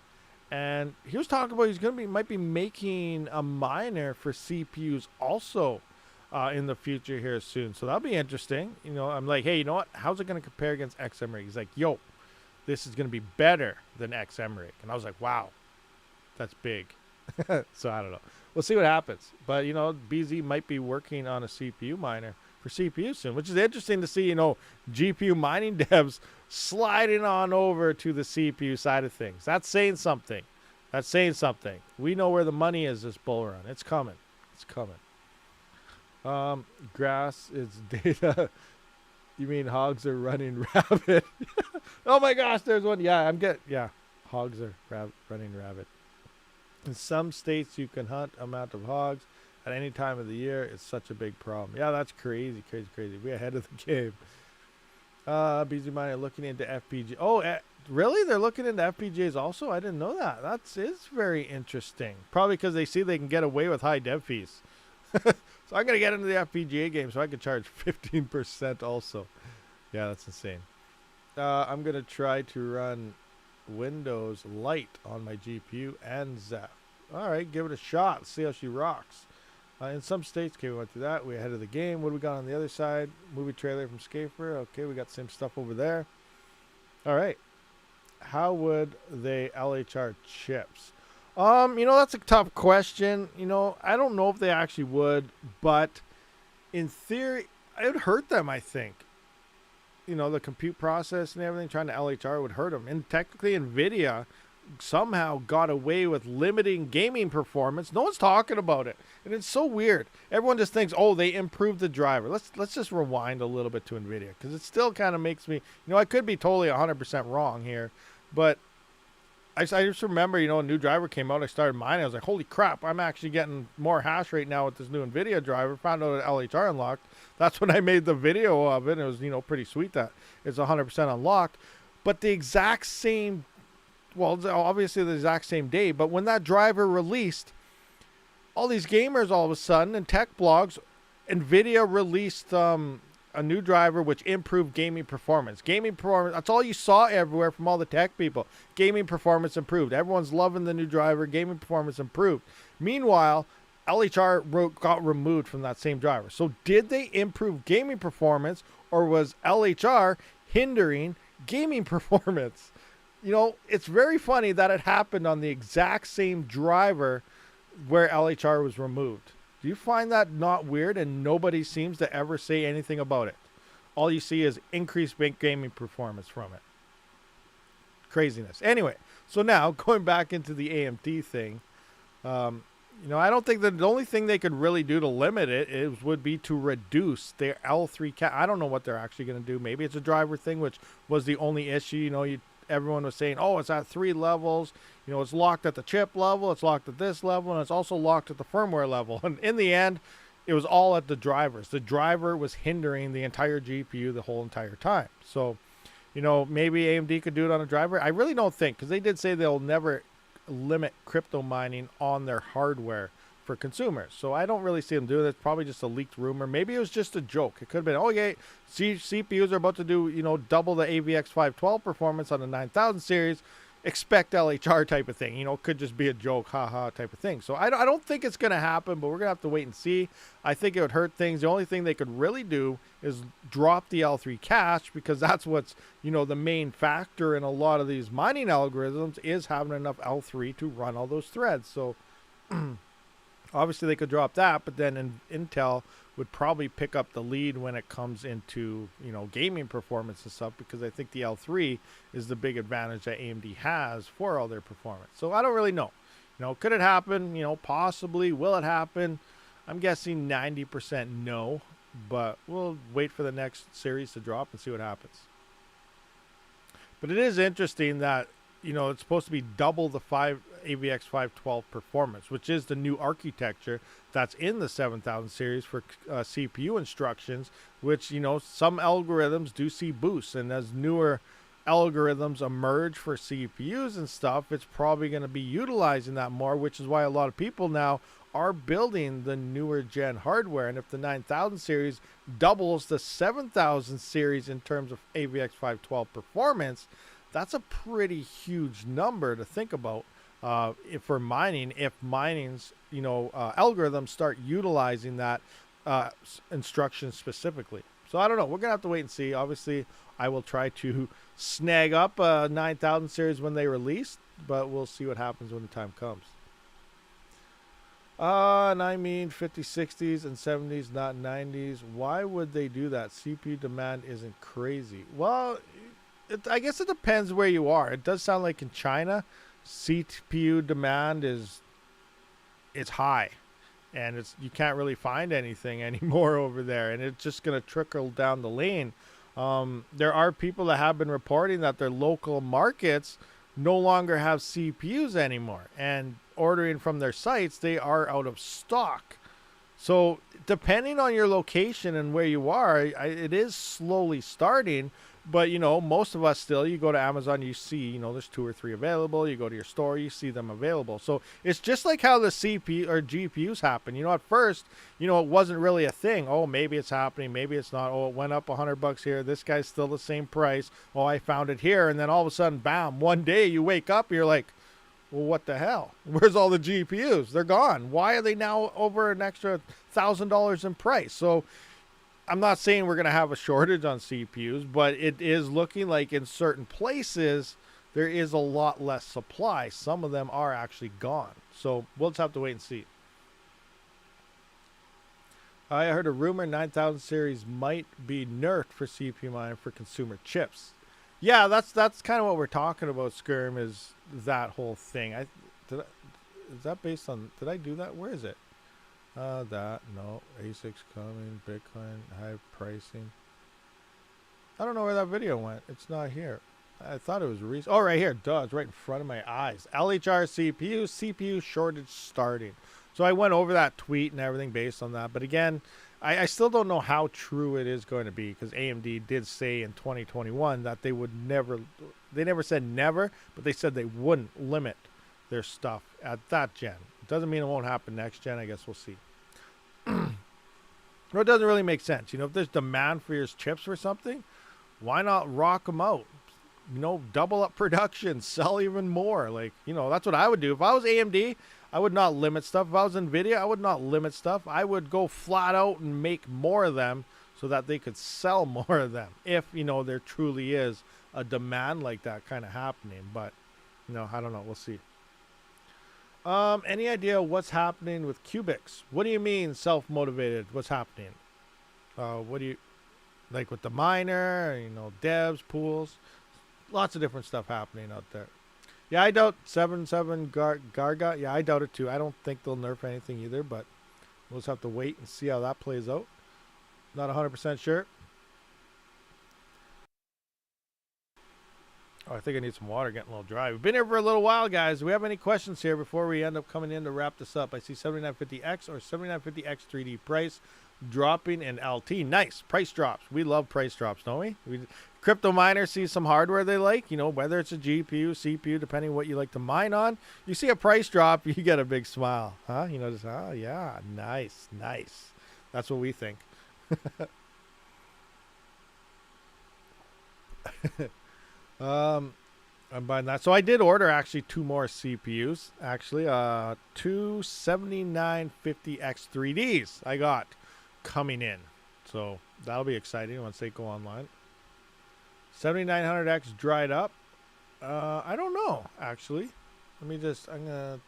And he was talking about might be making a miner for CPUs also in the future here soon. So that'll be interesting. You know, I'm like, hey, you know what? How's it going to compare against XMRig? He's like, yo, this is going to be better than XMRig. And I was like, wow, that's big. So I don't know. We'll see what happens. But, you know, BZ might be working on a CPU miner for CPU soon, which is interesting to see, you know, GPU mining devs sliding on over to the CPU side of things. That's saying something. That's saying something. We know where the money is this bull run. It's coming. It's coming. Grass is data. You mean hogs are running Rabid? Oh my gosh, there's one. Yeah, hogs are running Rabid. In some states, you can hunt amount of hogs at any time of the year. It's such a big problem. Yeah, that's crazy. We're ahead of the game. BZ Miner looking into FPG. Oh, really? They're looking into FPGAs also? I didn't know that. That is very interesting. Probably because they see they can get away with high dev fees. So I'm going to get into the FPGA game so I can charge 15% also. Yeah, that's insane. I'm going to try to run Windows Lite on my GPU and Zap. All right, give it a shot. Let's see how she rocks. In some states, okay, we went through that. We're ahead of the game. What do we got on the other side? Movie trailer from Schaefer. Okay, we got the same stuff over there. All right. How would they LHR chips? You know, that's a tough question. You know, I don't know if they actually would, but in theory, it would hurt them, I think. You know, the compute process and everything, trying to LHR would hurt them. And technically, NVIDIA somehow got away with limiting gaming performance. No one's talking about it. And it's so weird. Everyone just thinks, oh, they improved the driver. Let's just rewind a little bit to NVIDIA, because it still kind of makes me, you know, I could be totally 100% wrong here, but I just remember, you know, a new driver came out. I started mining. I was like, holy crap, I'm actually getting more hash rate now with this new NVIDIA driver. Found out that LHR unlocked. That's when I made the video of it. It was, you know, pretty sweet that it's 100% unlocked. But the exact same, well, obviously the exact same day, but when that driver released, all these gamers all of a sudden and tech blogs, NVIDIA released a new driver which improved gaming performance. Gaming performance, that's all you saw everywhere from all the tech people. Gaming performance improved. Everyone's loving the new driver. Gaming performance improved. Meanwhile, LHR got removed from that same driver. So did they improve gaming performance, or was LHR hindering gaming performance? You know, it's very funny that it happened on the exact same driver where LHR was removed. Do you find that not weird? And nobody seems to ever say anything about it. All you see is increased gaming performance from it. Craziness. Anyway, so now going back into the AMD thing, you know, I don't think that the only thing they could really do to limit it would be to reduce their L3 cap. I don't know what they're actually going to do. Maybe it's a driver thing, which was the only issue. You know, everyone was saying, oh, it's at 3 levels. You know, it's locked at the chip level, it's locked at this level, and it's also locked at the firmware level. And in the end, it was all at the drivers. The driver was hindering the entire GPU the whole entire time. So, you know, maybe AMD could do it on a driver. I really don't think, because they did say they'll never limit crypto mining on their hardware for consumers. So I don't really see them doing it. It's probably just a leaked rumor. Maybe it was just a joke. It could have been, oh yeah, CPUs are about to do, you know, double the AVX 512 performance on the 9000 series. Expect LHR type of thing. You know, it could just be a joke, haha type of thing. So I don't think it's going to happen, but we're going to have to wait and see. I think it would hurt things. The only thing they could really do is drop the L3 cache, because that's what's, you know, the main factor in a lot of these mining algorithms is having enough L3 to run all those threads. So obviously they could drop that, but then Intel would probably pick up the lead when it comes into, you know, gaming performance and stuff, because I think the L3 is the big advantage that AMD has for all their performance. So I don't really know. You know, could it happen? You know, possibly. Will it happen? I'm guessing 90% no, but we'll wait for the next series to drop and see what happens. But it is interesting that, you know, it's supposed to be double the AVX 512 performance, which is the new architecture that's in the 7000 series for CPU instructions, which, you know, some algorithms do see boosts. And as newer algorithms emerge for CPUs and stuff, it's probably going to be utilizing that more, which is why a lot of people now are building the newer gen hardware. And if the 9000 series doubles the 7000 series in terms of AVX 512 performance, that's a pretty huge number to think about for mining. If mining's, you know, algorithms start utilizing that instruction specifically. So I don't know. We're gonna have to wait and see. Obviously, I will try to snag up a 9000 series when they release, but we'll see what happens when the time comes. And I mean 50s, 60s, and 70s, not 90s. Why would they do that? CPU demand isn't crazy. Well, I guess it depends where you are. It does sound like in China, CPU demand is high, and you can't really find anything anymore over there, and it's just going to trickle down the lane. There are people that have been reporting that their local markets no longer have CPUs anymore, and ordering from their sites, they are out of stock. So depending on your location and where you are, it is slowly starting. But, you know, most of us still, you go to Amazon, you see, you know, there's 2 or 3 available. You go to your store, you see them available. So it's just like how the CPU or GPUs happen. You know, at first, you know, it wasn't really a thing. Oh, maybe it's happening. Maybe it's not. Oh, it went up $100 here. This guy's still the same price. Oh, I found it here. And then all of a sudden, bam, one day you wake up, you're like, well, what the hell? Where's all the GPUs? They're gone. Why are they now over an extra $1,000 in price? So I'm not saying we're going to have a shortage on CPUs, but it is looking like in certain places there is a lot less supply. Some of them are actually gone. So we'll just have to wait and see. I heard a rumor 9000 series might be nerfed for CPU mining for consumer chips. Yeah, that's kind of what we're talking about, Skirm, is that whole thing. Is that based on, did I do that? Where is it? No, ASICs coming, Bitcoin, high pricing. I don't know where that video went. It's not here. I thought it was recent. Oh, right here. Duh, it's right in front of my eyes. LHR CPU shortage starting. So I went over that tweet and everything based on that. But again, I still don't know how true it is going to be, because AMD did say in 2021 that they would never, they never said never, but they said they wouldn't limit their stuff at that gen. It doesn't mean it won't happen next gen. I guess we'll see. Well, it doesn't really make sense. You know, if there's demand for your chips for something, why not rock them out? You know, double up production, sell even more. Like, you know, that's what I would do. If I was AMD, I would not limit stuff. If I was NVIDIA, I would not limit stuff. I would go flat out and make more of them so that they could sell more of them. If, you know, there truly is a demand like that kind of happening. But, you know, I don't know. We'll see. Any idea what's happening with QUBICs? What do you mean self-motivated? What's happening? What do you, like with the miner, you know, devs, pools? Lots of different stuff happening out there. Yeah, I doubt 7.7 Garga. Yeah, I doubt it too. I don't think they'll nerf anything either, but we'll just have to wait and see how that plays out. Not 100% sure. Oh, I think I need some water, getting a little dry. We've been here for a little while, guys. Do we have any questions here before we end up coming in to wrap this up? I see 7950X or 7950X 3D price dropping in LT. Nice. Price drops. We love price drops, don't we? Crypto miners see some hardware they like, you know, whether it's a GPU, CPU, depending what you like to mine on. You see a price drop, you get a big smile. Huh? You know, just, oh, yeah, nice, nice. That's what we think. I'm buying that. So I did order actually 2 more CPUs. Actually, 2 7950X 3Ds I got coming in. So that'll be exciting once they go online. 7900X dried up. I don't know, actually. Let me just, I'm going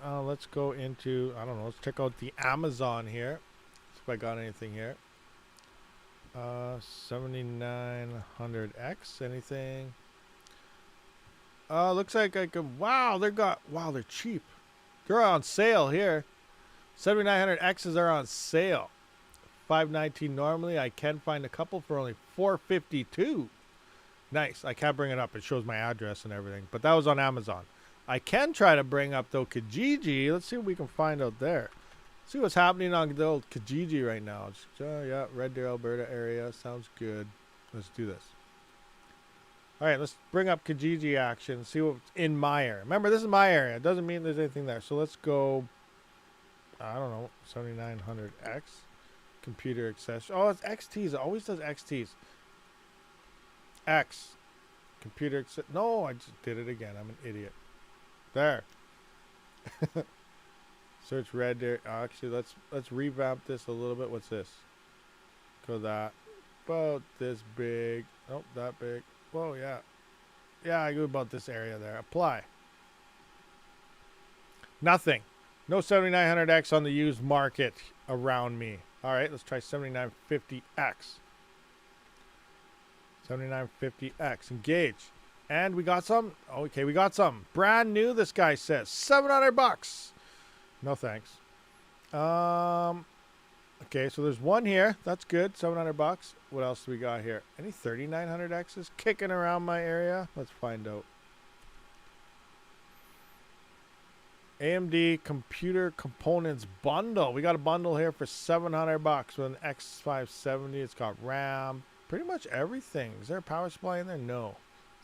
to, let's go into, I don't know, let's check out the Amazon here. See if I got anything here. 7900X, anything? Looks like I could, wow, they're cheap. They're on sale here. 7900Xs are on sale. $519 normally. I can find a couple for only $452. Nice. I can't bring it up. It shows my address and everything. But that was on Amazon. I can try to bring up, though, Kijiji. Let's see what we can find out there. See what's happening on the old Kijiji right now. Yeah, Red Deer, Alberta area. Sounds good. Let's do this. All right, let's bring up Kijiji action. See what's in my area. Remember, this is my area. It doesn't mean there's anything there. So let's go, I don't know, 7900X. Computer accessories. Oh, it's XTs. It always does XTs. X. Computer accessories. No, I just did it again. I'm an idiot. There. Search Red Deer. Actually, let's revamp this a little bit. What's this? Go that. About this big. Oh, that big. Whoa, yeah. Yeah, I go about this area there. Apply. Nothing. No 7900X on the used market around me. All right, let's try 7950X. 7950X. Engage. And we got some. Okay, we got some. Brand new, this guy says. $700. No thanks. Okay, so there's one here. That's good. $700. What else do we got here? Any 3900Xs kicking around my area? Let's find out. AMD computer components bundle. We got a bundle here for $700 with an X570. It's got RAM, pretty much everything. Is there a power supply in there? No.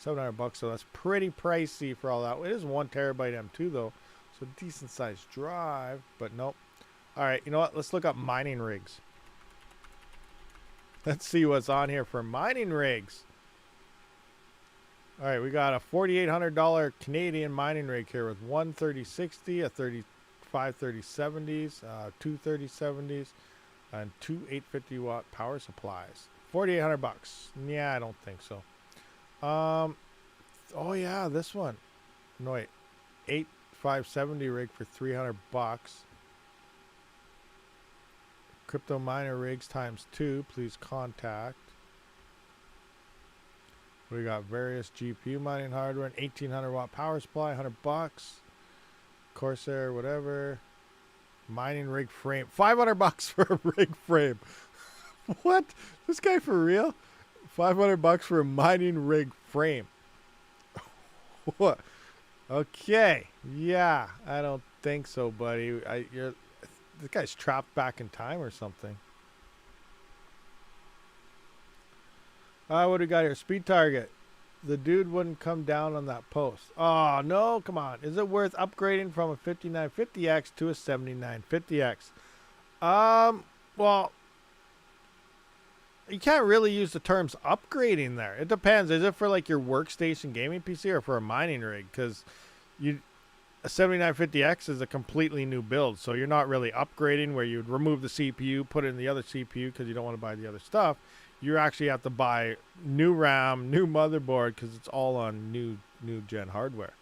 $700, so that's pretty pricey for all that. It is 1 terabyte M2 though, so decent sized drive, but nope. All right, you know what? Let's look up mining rigs. Let's see what's on here for mining rigs. All right, we got a $4,800 Canadian mining rig here with one 3060, a 35 3070s, two 3070s, and two 850 watt power supplies. $4,800. Yeah, I don't think so. Oh yeah, this one. No wait, 8570 rig for $300. Crypto miner rigs ×2. Please contact. We got various GPU mining hardware, an 1800 watt power supply, $100. Corsair, whatever. Mining rig frame, $500 for a rig frame. What? This guy for real? $500 for a mining rig frame. What? Okay. Yeah, I don't think so, buddy. This guy's trapped back in time or something. What do we got here? Speed target. The dude wouldn't come down on that post. Oh, no, come on. Is it worth upgrading from a 5950X to a 7950X? Well, you can't really use the terms upgrading there. It depends. Is it for like your workstation gaming PC or for a mining rig? Because a 7950X is a completely new build, so you're not really upgrading where you'd remove the CPU, put it in the other CPU because you don't want to buy the other stuff. You actually have to buy new RAM, new motherboard because it's all on new gen hardware.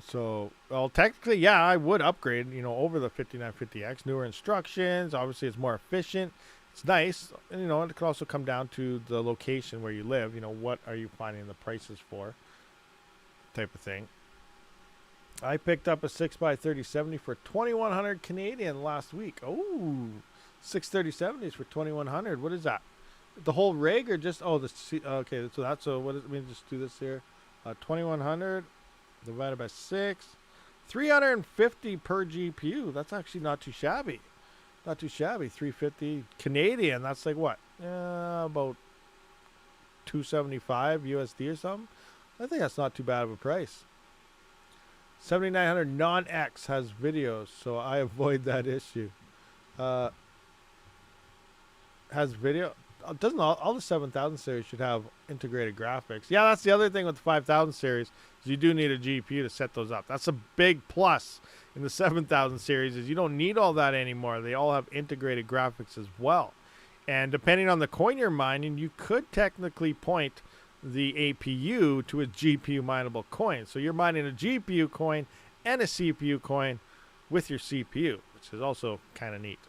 So, well, technically, yeah, I would upgrade, over the 5950X. Newer instructions. Obviously, it's more efficient. It's nice. And, it could also come down to the location where you live. What are you finding the prices for? Type of thing. I picked up a 6x3070 for 2,100 Canadian last week. Oh, 63070s for 2,100. What is that? The whole rig or just, okay, so that's, what is, let me just do this here. 2,100 divided by 6. 350 per GPU. That's actually not too shabby. Not too shabby. 350 Canadian. That's like what? About 275 USD or something. I think that's not too bad of a price. 7900 non-X has videos, so I avoid that issue. Has video. Doesn't all the 7000 series should have integrated graphics? Yeah, that's the other thing with the 5000 series. Is you do need a GPU to set those up. That's a big plus in the 7000 series is you don't need all that anymore. They all have integrated graphics as well. And depending on the coin you're mining, you could technically point the APU to a GPU mineable coin. So you're mining a GPU coin and a CPU coin with your CPU, which is also kind of neat.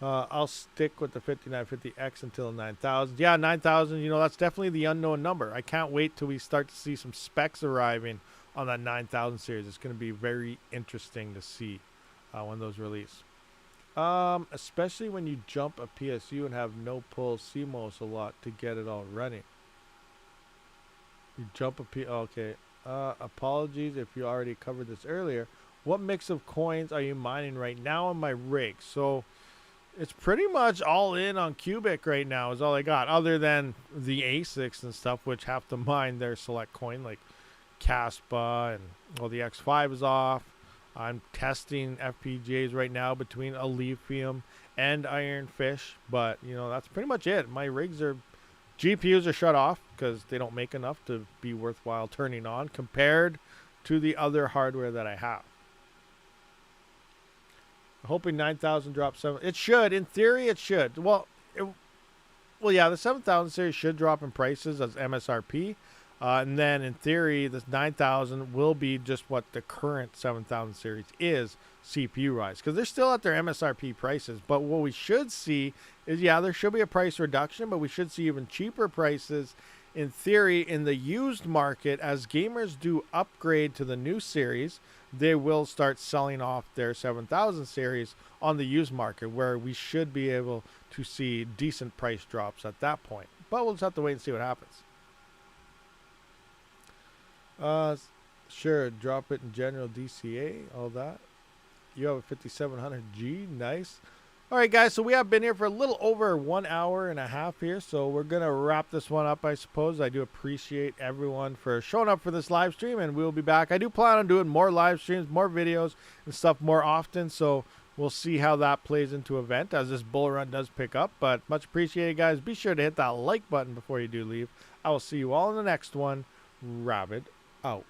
I'll stick with the 5950X until 9000. Yeah, 9000, that's definitely the unknown number. I can't wait till we start to see some specs arriving on that 9000 series. It's going to be very interesting to see when those release. Especially when you jump a PSU and have no pull CMOS a lot to get it all running. You jump a okay. Apologies if you already covered this earlier. What mix of coins are you mining right now on my rig? So it's pretty much all in on QUBIC right now is all I got, other than the ASICs and stuff, which have to mine their select coin, like Kaspa, and the X5 is off. I'm testing FPGAs right now between Aletheum and Ironfish, but that's pretty much it. My GPUs are shut off because they don't make enough to be worthwhile turning on compared to the other hardware that I have. Hoping 9000 drops 7. It should. In theory, it should. Well, yeah, the 7000 series should drop in prices as MSRP. And then, in theory, this 9000 will be just what the current 7000 series is, CPU-wise. Because they're still at their MSRP prices. But what we should see is, yeah, there should be a price reduction, but we should see even cheaper prices, in theory, in the used market. As gamers do upgrade to the new series, they will start selling off their 7000 series on the used market, where we should be able to see decent price drops at that point. But we'll just have to wait and see what happens. Sure, drop it in general DCA, all that. You have a 5700G, nice. All right, guys, so we have been here for a little over 1 hour and a half here, so we're going to wrap this one up, I suppose. I do appreciate everyone for showing up for this live stream, and we'll be back. I do plan on doing more live streams, more videos, and stuff more often, so we'll see how that plays into event as this bull run does pick up. But much appreciated, guys. Be sure to hit that like button before you do leave. I will see you all in the next one. Rabid out.